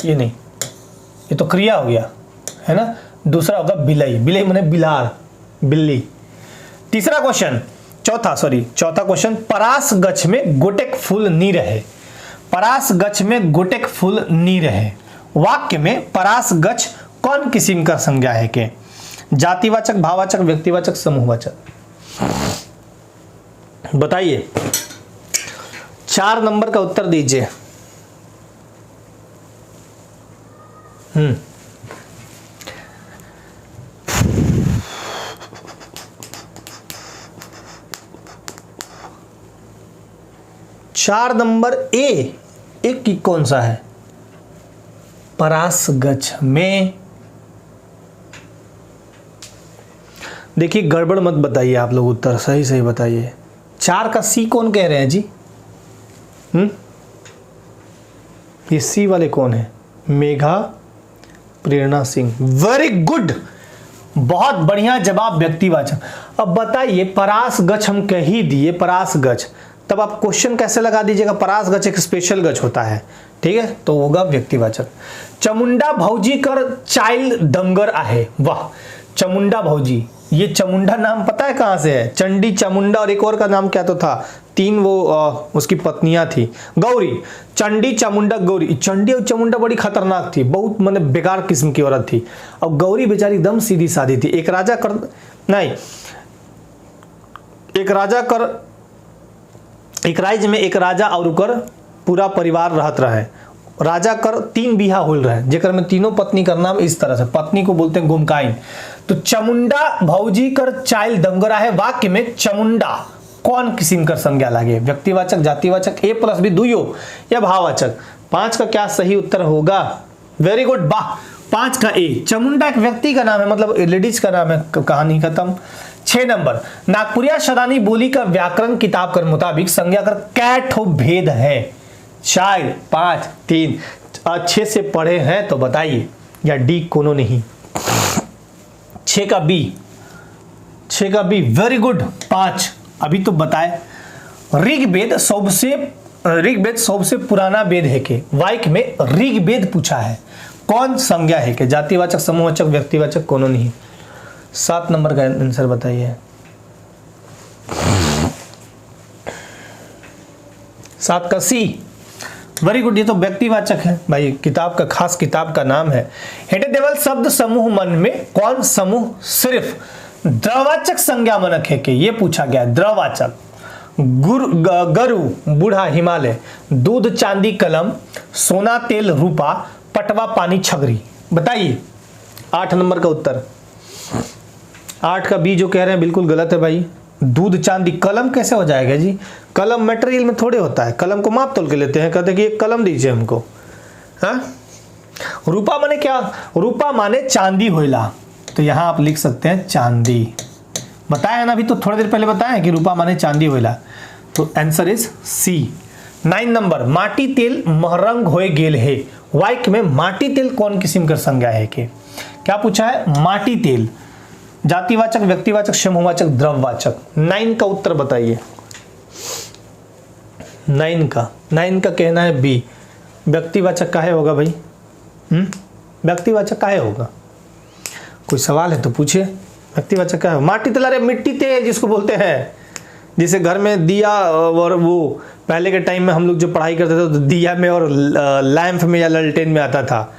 ये नहीं, ये तो क्रिया हो गया है ना। दूसरा होगा बिलाई, बिलाई माने बिलार, बिल्ली। तीसरा क्वेश्चन, चौथा क्वेश्चन, परास गछ में गोटेक फूल नी रहे, परास गछ में गोटेक फूल नी रहे। वाक्य में परास गछ कौन किस्म का संज्ञा है के? जातिवाचक, भाववाचक, व्यक्तिवाचक, समूहवाचक। बताइए, 4 नंबर का उत्तर दीजिए। चार नंबर ए, एक की कौन सा है? परास गछ में। देखिए गड़बड़ मत बताइए आप लोग, उत्तर सही बताइए। 4 का सी कौन कह रहे हैं जी? ये सी वाले कौन है? मेघा प्रेरणा सिंह, वेरी गुड, बहुत बढ़िया जवाब, व्यक्तिवाचक। अब बताइए परास गछ हम कह ही दिए, परास गछ, तब आप क्वेश्चन कैसे लगा दीजिएगा? परास गछ एक स्पेशल गछ होता है, ठीक है, तो होगा व्यक्तिवाचक। चमुंडा भौजी कर चाइल्ड दमगर आहे, वाह चमुंडा भौजी, ये चमुंडा नाम पता है कहां से है? चंडी, चामुंडा और एक और का नाम क्या तो था, 3 वो उसकी पत्नियां थी। गौरी, चंडी, चामुंडा, गौरी। चंडी और चामुंडा बड़ी खतरनाक थी, बहुत मतलब बेकार किस्म की औरत थी, और गौरी बेचारी एकदम सीधी सादी थी। एक राज्य में एक राजा और उकर पूरा परिवार रहत रहे। राजा कर 3 बिहा होल रहे, जेकर में तीनों पत्नी का नाम इस तरह से, पत्नी को बोलते हैं गोमकाइन। तो चमुंडा भौजी कर चाइल्ड दमगरा है। वाक्य में चमुंडा कौन किस्म कर संज्ञा लागे? व्यक्तिवाचक, जातिवाचक, A+B दुइयो या भाववाचक? 5 का क्या सही उत्तर होगा? वेरी गुड, वाह, 5 का ए। चमुंडा एक व्यक्ति का नाम है, मतलब लेडीज का नाम है, कहानी खत्म। 6 नंबर, नागपुरिया शदानी बोली का व्याकरण किताब के मुताबिक संज्ञा कर कै ठो भेद है? 4, 5, 3, 6 से पढ़े हैं तो बताइए या डी कोनो नहीं? 6 का बी, 6 का बी, वेरी गुड। 5 अभी तो बताए, ऋग्वेद सबसे पुराना वेद है के? वाइक में ऋग्वेद पूछा है, कौन संज्ञा है के? जातिवाचक, समूहवाचक, व्यक्तिवाचक, कोनो नहीं? 7 नंबर का आंसर बताइए। 7 का सी, वेरी गुड। ये तो व्यक्तिवाचक है भाई, किताब का खास किताब का नाम है। हेटेडेवल शब्द समूह मन में कौन समूह सिर्फ द्रववाचक संज्ञा मनक है के? ये पूछा गया। द्रववाचक, गरु बूढ़ा हिमालय, दूध चांदी कलम, सोना तेल रूपा, पटवा पानी छगरी। बताइए 8 नंबर का उत्तर। 8 का बी जो कह रहे हैं बिल्कुल गलत है भाई। दूध चांदी कलम कैसे हो जाएगा जी? कलम मटेरियल में थोड़े होता है, कलम को माप तोल के लेते हैं, कहते हैं कि एक कलम दीजिए हमको। हाँ, रूपा माने क्या? रूपा माने चांदी होइला, तो यहां आप लिख सकते हैं चांदी। बताया ना अभी तो थोड़ी देर पहले बताया कि रूपा माने चांदी होइला, तो आंसर इज सी। 9 नंबर, माटी तेल महरंग होए गेल है। वाइक में माटी तेल कौन किस्म का संज्ञा है के? क्या पूछा है? माटी तेल, जातिवाचक, व्यक्तिवाचक, समूहवाचक, द्रववाचक। 9 का उत्तर बताइए। 9 का कहना है बी। व्यक्तिवाचक काहे होगा भाई? व्यक्तिवाचक काहे होगा? कोई सवाल है तो पूछिए। व्यक्तिवाचक क्या है? माटी तेल, अरे मिट्टी तेल जिसको बोलते हैं, जिसे घर में दिया, और वो पहले के टाइम में हम लोग जो पढ़ाई करते थे तो दिया में और लैंप में या ललटेन में आता था,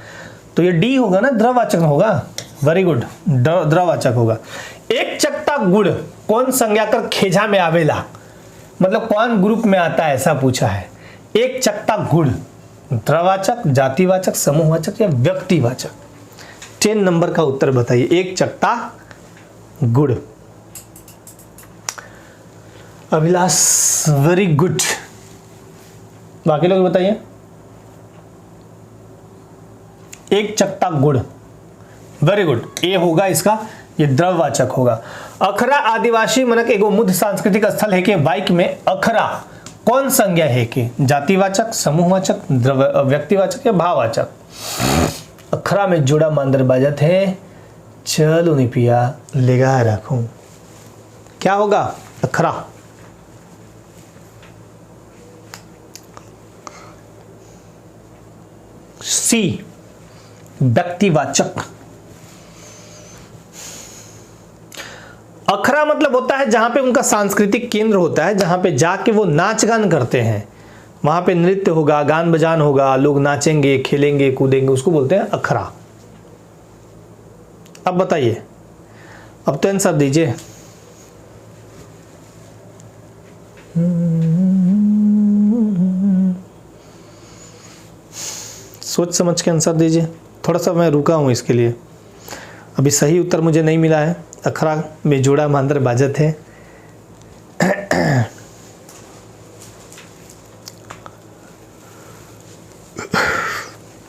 तो ये डी होगा ना, द्रववाचक होगा। वेरी गुड, द्रववाचक होगा। एक चकता गुड़ कौन संज्ञा कर खेजा में आवेला? मतलब कौन ग्रुप में आता है, ऐसा पूछा है। एक चकता गुड़, द्रववाचक, जातिवाचक, समूहवाचक या व्यक्तिवाचक? 10 नंबर का उत्तर बताइए। एक चकता गुड़। Abhilash, very good. बाकी लोग बताइए। एक चकता गुड़, वेरी गुड। ए होगा इसका, ये द्रववाचक होगा। अखरा आदिवासी मनक एगो मुद्ध सांस्कृतिक स्थल है के? वाइक में अखरा कौन संज्ञा है के? जातिवाचक, समूहवाचक, व्यक्तिवाचक या भाववाचक? अखरा में जोड़ा मांदर बाजत है, चलो नहीं पिया लेगा रखूं। क्या होगा? अखरा। सी, व्यक्तिवाचक। अखरा मतलब होता है जहां पे उनका सांस्कृतिक केंद्र होता है, जहां पे जाके वो नाच गान करते हैं, वहां पे नृत्य होगा, गान बजान होगा, लोग नाचेंगे, खेलेंगे, कूदेंगे, उसको बोलते हैं अखरा। अब बताइए, अब तो आंसर दीजिए। सोच समझ के आंसर दीजिए। थोड़ा सा मैं रुका हूं इसके लिए, अभी सही उत्तर मुझे नहीं मिला है। अखरा में जोड़ा मांदर बाजत है।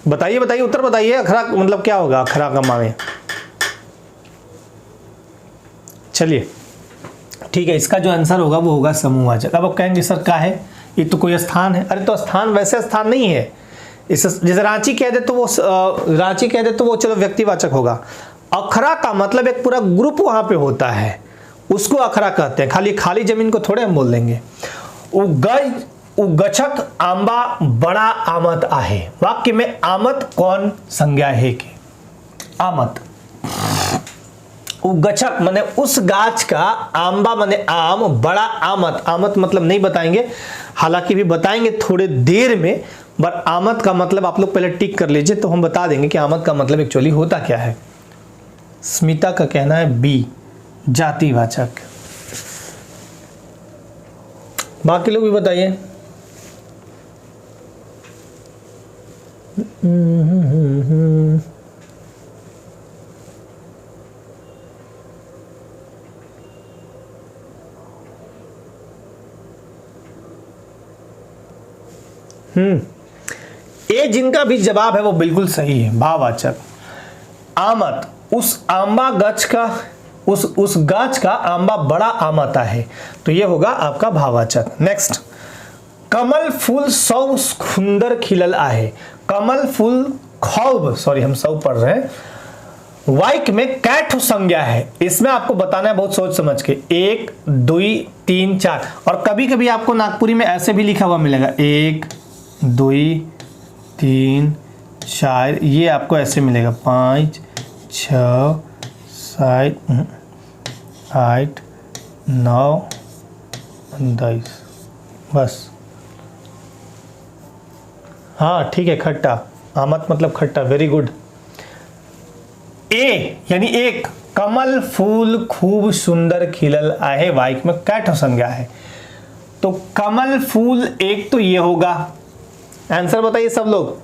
बताइए बताइए, उत्तर बताइए। अखरा मतलब क्या होगा? अखरा का माने, चलिए ठीक है, इसका जो आंसर होगा वो होगा समूहवाचक। अब आप कहेंगे सर क्या है, ये तो कोई स्थान है। अरे तो स्थान वैसे स्थान नहीं है, इस जैसे रांची कह दे तो वो रांची कह दे तो वो चलो व्यक्तिवाचक होगा। अखरा का मतलब एक पूरा ग्रुप वहां पे होता है, उसको अखरा कहते हैं। खाली जमीन को थोड़े हम बोल देंगे। उगछक आंबा बड़ा आमत आहे। वाक्य में आमत कौन संज्ञा है के? आमत। उगछक माने उस गाछ का, आंबा माने आम, बड़ा आमत। आमत मतलब नहीं बताएंगे, हालांकि भी बताएंगे थोड़े देर में, बट आमत का मतलब आप लोग पहले टिक कर लीजिए तो हम बता देंगे कि आमत का मतलब एक्चुअली होता क्या है। स्मिता का कहना है बी, जातिवाचक। बाकी लोग भी बताइए। ए जिनका भी जवाब है वो बिल्कुल सही है, भाववाचक। आमत, उस आंबा गछ का, उस गाछ का आंबा बड़ा आम आता है, तो ये होगा आपका भाववाचक। नेक्स्ट, कमल फूल सौ सुंदर खिलल आहे। कमल फूल खौब, सॉरी हम सब पढ़ रहे हैं। वाइक में कैठ संज्ञा है, इसमें आपको बताना है बहुत सोच समझ के। 1 2 3 4, और कभी कभी आपको नागपुरी में ऐसे भी लिखा हुआ मिलेगा 1 2 3 4, ये आपको ऐसे मिलेगा 5 6 7 8 9 10, बस। हाँ ठीक है, खट्टा, आमद मतलब खट्टा, वेरी गुड। ए यानी एक, कमल फूल खूब सुंदर खिलल आहे, वाइक में कैठ संज्ञा है, तो कमल फूल एक तो ये होगा, आंसर बताइए सब लोग।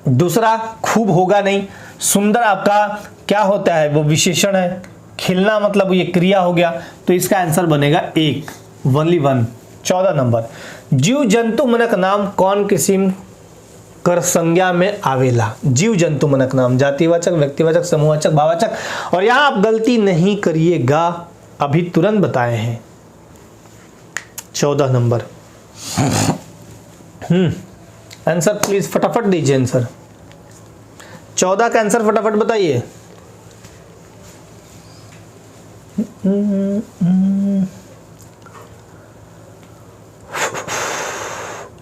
दूसरा खूब होगा नहीं, सुंदर आपका क्या होता है, वो विशेषण है, खिलना मतलब ये क्रिया हो गया, तो इसका आंसर बनेगा एक, ओनली 1। 14 नंबर, जीव जंतु मनक नाम कौन किस्म कर संज्ञा में आवेला। जीव जंतु मनक नाम, जातिवाचक, व्यक्तिवाचक, समूहवाचक, भाववाचक, और यहां आप गलती नहीं करिएगा, अभी तुरंत बताए हैं। 14 नंबर, आंसर प्लीज फटाफट दीजिए आंसर। 14 का आंसर फटाफट बताइए।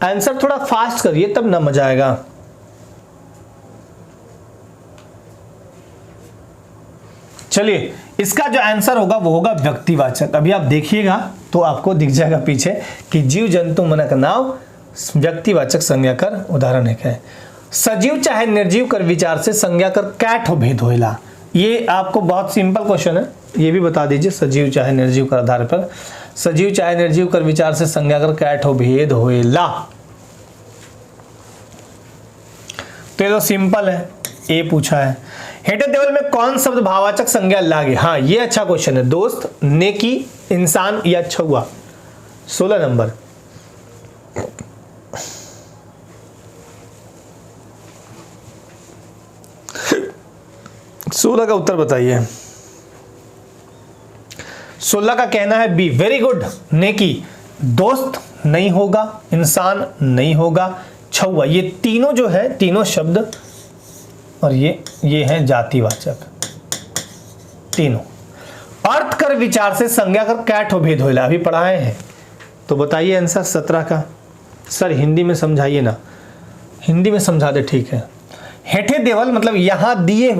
आंसर थोड़ा फास्ट करिए तब ना मजा आएगा। चलिए, इसका जो आंसर होगा वो होगा व्यक्तिवाचक। अभी आप देखिएगा तो आपको दिख जाएगा पीछे कि जीव जंतु मनक नाम व्यक्तिवाचक संज्ञा कर उदाहरण है। सजीव चाहे निर्जीव कर विचार से संज्ञा कर कैठ भेद होइला। ये आपको बहुत सिंपल क्वेश्चन है, ये भी बता दीजिए। सजीव चाहे निर्जीव कर आधार पर, सजीव चाहे निर्जीव कर विचार से संज्ञा कर कैठ भेद होइला, तो ये तो सिंपल है, ए पूछा है। हेटे देवल में कौन शब्द भाववाचक संज्ञा लागे। हाँ ये अच्छा क्वेश्चन है। दोस्त, नेकी, इंसान या छुआ। 16 नंबर, सोलह का उत्तर बताइए। 16 का कहना है बी, वेरी गुड, नेकी। दोस्त नहीं होगा, इंसान नहीं होगा, छुआ, ये तीनों जो है, तीनों शब्द, और ये है जातिवाचक, तीनों। अर्थ कर विचार से संज्ञा कर कैठ भेद होइला, अभी पढ़ाए हैं, तो बताइए आंसर 17 का। सर हिंदी में समझाइए ना, हिंदी में समझा दे, ठीक है। हेठे देवल मतलब यहां दिए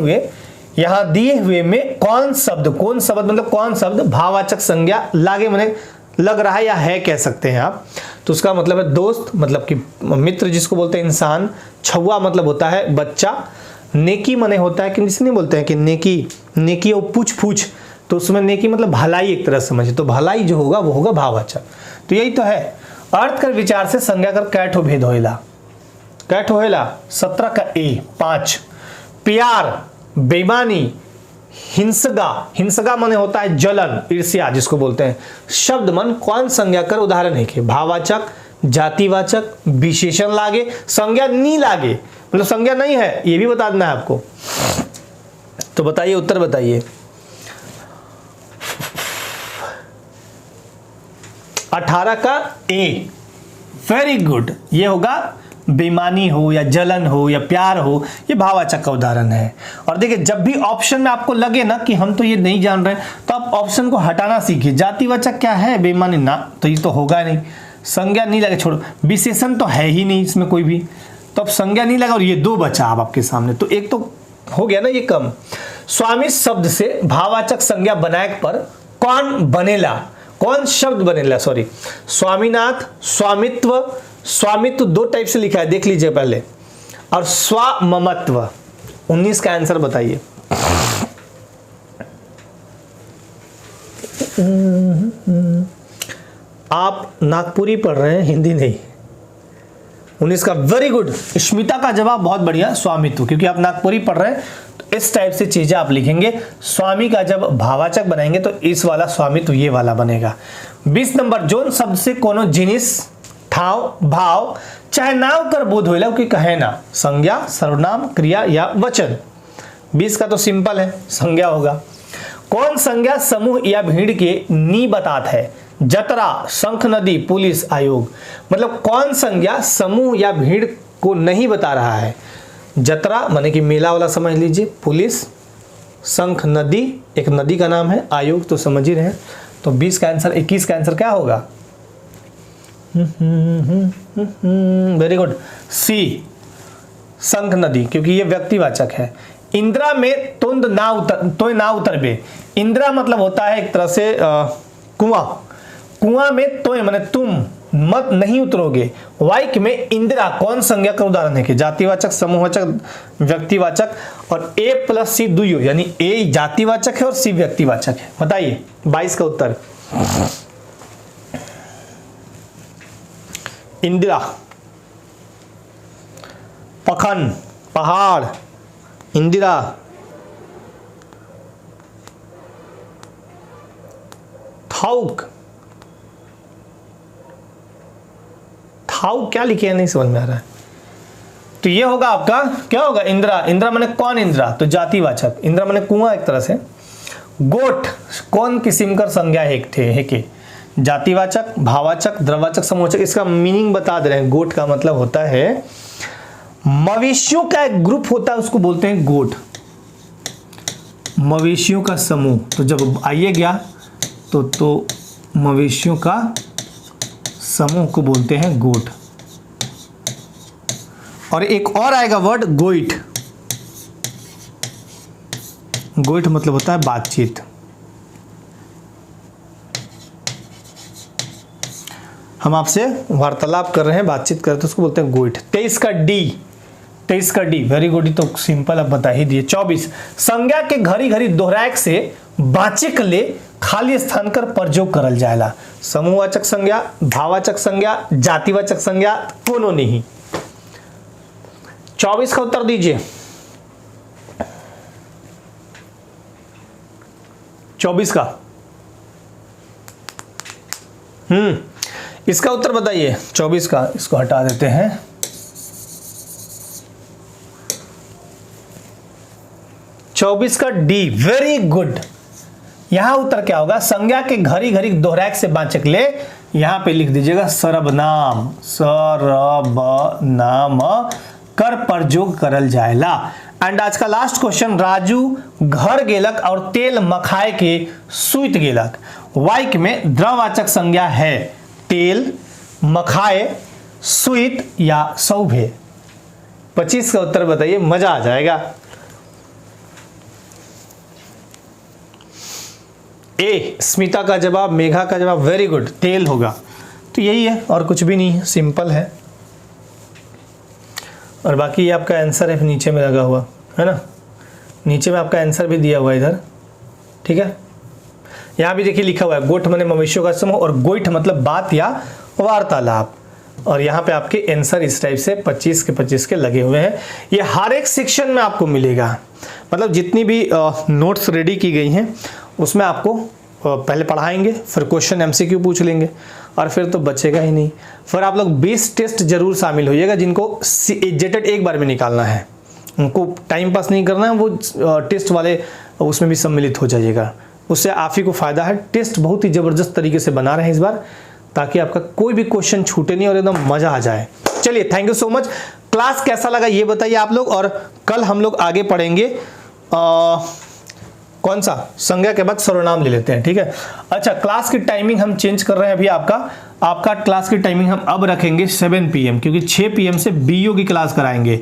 हुए में कौन शब्द मतलब कौन शब्द भाववाचक संज्ञा लागे, माने लग रहा है या है कह सकते हैं आप। तो उसका मतलब है दोस्त, मतलब कि मित्र जिसको बोलते हैं इंसान। छुआ मतलब होता है बच्चा। नेकी मने होता है कि जिसे नहीं बोलते हैं कि नेकी और पूछ, तो उसमें नेकी मतलब भलाई एक तरह से समझिए, तो भलाई जो होगा वो होगा भाववाचक। तो यही तो है। अर्थ कर विचार से संज्ञा कर कैठ भेद होइला, कैठ होइला 17 का ए। 5, प्यार, बेईमानी, हिंसगा माने होता है जलन, ईर्ष्या जिसको बोलते हैं। शब्द मन कौन संज्ञा कर उदाहरण है कि भाववाचक, जातिवाचक, विशेषण लागे, संज्ञा नहीं लागे, मतलब संज्ञा नहीं है, ये भी बता देना है आपको। तो बताइए, उत्तर बताइए। 18 का ए, वेरी गुड, ये होगा बेईमानी हो या जलन हो या प्यार हो, ये भाववाचक का उदाहरण है। और देखिए, जब भी ऑप्शन में आपको लगे ना कि हम तो ये नहीं जान रहे, तो आप ऑप्शन को हटाना सीखिए। जातिवाचक क्या है, बेईमानी ना, तो ये तो होगा नहीं। संज्ञा नहीं लगे, छोड़ो, विशेषण तो है ही नहीं इसमें कोई भी, तो अब संज्ञा नहीं लगा, और ये 2 बचा अब आपके सामने, तो एक तो हो गया ना ये कम। स्वामी शब्द से भाववाचक संज्ञा बनाए पर कौन बनेला, कौन शब्द बनेला, सॉरी, स्वामीनाथ, स्वामित्व 2 टाइप से लिखा है, देख लीजिए पहले, और स्वाममत्व। 19 का आंसर बताइए। आप नागपुरी पढ़ रहे हैं, हिंदी नहीं। 19 का वेरी गुड, स्मिता का जवाब बहुत बढ़िया, स्वामित्व, क्योंकि आप नागपुरी पढ़ रहे हैं तो इस टाइप से चीजें आप लिखेंगे। स्वामी का जब भाववाचक बनाएंगे तो इस वाला स्वामित्व ये वाला बनेगा। 20 नंबर, जोन शब्द से कोनो जिनिस, ठाव, भाव चाहे नाव कर बोध होइला कि कहे ना, संज्ञा, सर्वनाम, क्रिया या वचन। 20 का तो सिंपल है, संज्ञा होगा। कौन संज्ञा समूह या भीड़ के नी बतात है, जतरा, शंख नदी, पुलिस, आयोग। मतलब कौन संज्ञा समूह या भीड़ को नहीं बता रहा है। जतरा माने कि मेला वाला समझ लीजिए, पुलिस, शंख नदी एक नदी का नाम है, आयोग तो समझ ही रहे हैं। तो 20 का आंसर 21 का आंसर क्या होगा? वेरी गुड, सी शंख नदी, क्योंकि ये व्यक्तिवाचक है। इंदिरा में तुंद ना उतर तो ना उतरबे। इंदिरा मतलब होता है एक तरह से कुआं। कुआं में तो माने तुम मत नहीं उतरोगे। वाइक में इंदिरा कौन संज्ञा का उदाहरण है कि जातिवाचक, समूहवाचक, व्यक्तिवाचक। और ए प्लस सी दुयो यानी ए जातिवाचक है और सी व्यक्तिवाचक है। बताइए 22 का उत्तर। इंदिरा, पखन पहाड़, इंदिरा, थाउक, थाउक क्या लिखे हैं नहीं समझ में आ रहा है। तो ये होगा आपका क्या होगा? इंदिरा। इंदिरा माने कौन इंदिरा? तो जातिवाचक। इंदिरा माने कुआं एक तरह से। गोठ कौन किस्म का संज्ञा है के जातिवाचक, भाववाचक, द्रववाचक, समूहवाचक। इसका मीनिंग बता दे रहे हैं। गोठ का मतलब होता है मवेशियों का एक ग्रुप होता है, उसको बोलते हैं गोठ, मवेशियों का समूह। तो जब आइए गया तो मवेशियों का समूह को बोलते हैं गोठ। और एक और आएगा वर्ड गोइठ। गोइठ मतलब होता है बातचीत। हम आपसे वार्तालाप कर रहे हैं, बातचीत कर रहे हैं, तो उसको बोलते हैं गोइठ। 23 का डी, वेरी गुड, तो सिंपल अब बता ही दिए। 24 संज्ञा के घड़ी घड़ी दोहराएक से वाचक ले खाली स्थान कर प्रयोग करल जाएला। समूहवाचक संज्ञा, भाववाचक संज्ञा, जातिवाचक संज्ञा, कोनो नहीं। 24 का उत्तर दीजिए। 24 का इसका उत्तर बताइए। 24 का इसको हटा देते हैं। 24 का डी, वेरी गुड। यहां उत्तर क्या होगा? संज्ञा के घड़ी घड़ी दोहराएक से वाचक ले, यहां पे लिख दीजिएगा सर्वनाम, सर्वनाम कर प्रयोग करल जाएला। एंड आज का लास्ट क्वेश्चन, राजू घर गेलक और तेल मखाए के सुइत गेलक। वाइक में द्रववाचक संज्ञा है तेल, मखाए, सुइत या सौभे। 25 का उत्तर बताइए, मजा आ जाएगा। ए स्मिता का जवाब, मेघा का जवाब, वेरी गुड, तेल होगा। तो यही है और कुछ भी नहीं है, सिंपल है। और बाकी ये आपका आंसर है नीचे में लगा हुआ है ना, नीचे में आपका आंसर भी दिया हुआ है इधर, ठीक है। यहाँ भी देखिए लिखा हुआ है गोठ माने मवेशियों का समूह और गोइठ मतलब बात या वार्तालाप। और यहाँ पे आपके आंसर इस टाइप से 25 के 25 के लगे हुए हैं। ये हर एक सेक्शन में आपको मिलेगा, मतलब जितनी भी नोट्स रेडी की गई हैं उसमें आपको पहले पढ़ाएंगे, फिर क्वेश्चन एमसीक्यू पूछ लेंगे और फिर तो बचेगा ही नहीं। फिर आप लोग 20 टेस्ट जरूर शामिल होइएगा जिनको जेटेड एक बार में निकालना है, उनको टाइम पास नहीं करना है, वो टेस्ट वाले उसमें भी सम्मिलित हो जाइएगा। उससे आप ही को फायदा है। टेस्ट बहुत ही ज़बरदस्त तरीके से बना रहे हैं इस बार, ताकि आपका कोई भी क्वेश्चन छूटे नहीं और एकदम मज़ा आ जाए। चलिए, thank you so much. Class कैसा लगा ये बताइए आप लोग, और कल हम लोग आगे पढ़ेंगे कौन सा, संज्ञा के बाद सर्वनाम ले लेते हैं, ठीक है। अच्छा, क्लास की टाइमिंग हम चेंज कर रहे हैं अभी। आपका क्लास की टाइमिंग हम अब रखेंगे 7 PM, क्योंकि 6 PM से बीओ की क्लास कराएंगे।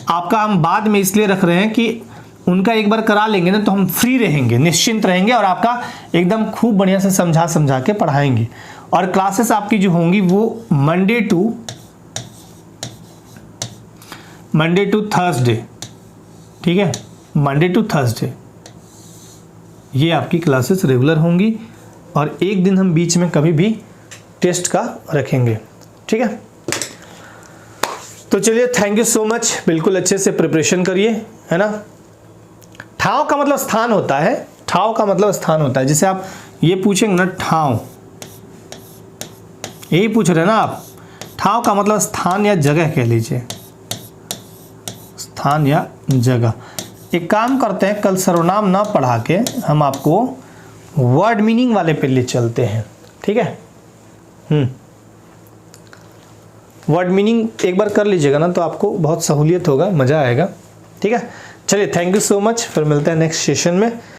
आपका हम बाद में इसलिए रख रहे हैं कि उनका एक बार करा लेंगे ना तो हम फ्री रहेंगे, निश्चिंत रहेंगे और आपका एकदम खूब बढ़िया से समझा के पढ़ाएंगे। और क्लासेस आपकी जो होंगी वो मंडे टू थर्सडे, ठीक है, मंडे टू थर्सडे ये आपकी क्लासेस रेगुलर होंगी। और एक दिन हम बीच में कभी भी टेस्ट का रखेंगे, ठीक है। तो चलिए, थैंक यू सो मच। बिल्कुल अच्छे से प्रिपरेशन करिए, है ना। ठाव का मतलब स्थान होता है, ठाव का मतलब स्थान होता है। जैसे आप ये पूछेंगे ना ठाव, यही पूछ रहे हैं ना आप, ठाव का मतलब स्थान या जगह कह लीजिए, स्थान या जगह। एक काम करते हैं, कल सर्वनाम ना पढ़ा के हम आपको वर्ड मीनिंग वाले पे ले चलते हैं, ठीक है। वर्ड मीनिंग एक बार कर लीजिएगा ना तो आपको बहुत सहूलियत होगा, मज़ा आएगा। ठीक है, चलिए थैंक यू सो मच, फिर मिलते हैं नेक्स्ट सेशन में।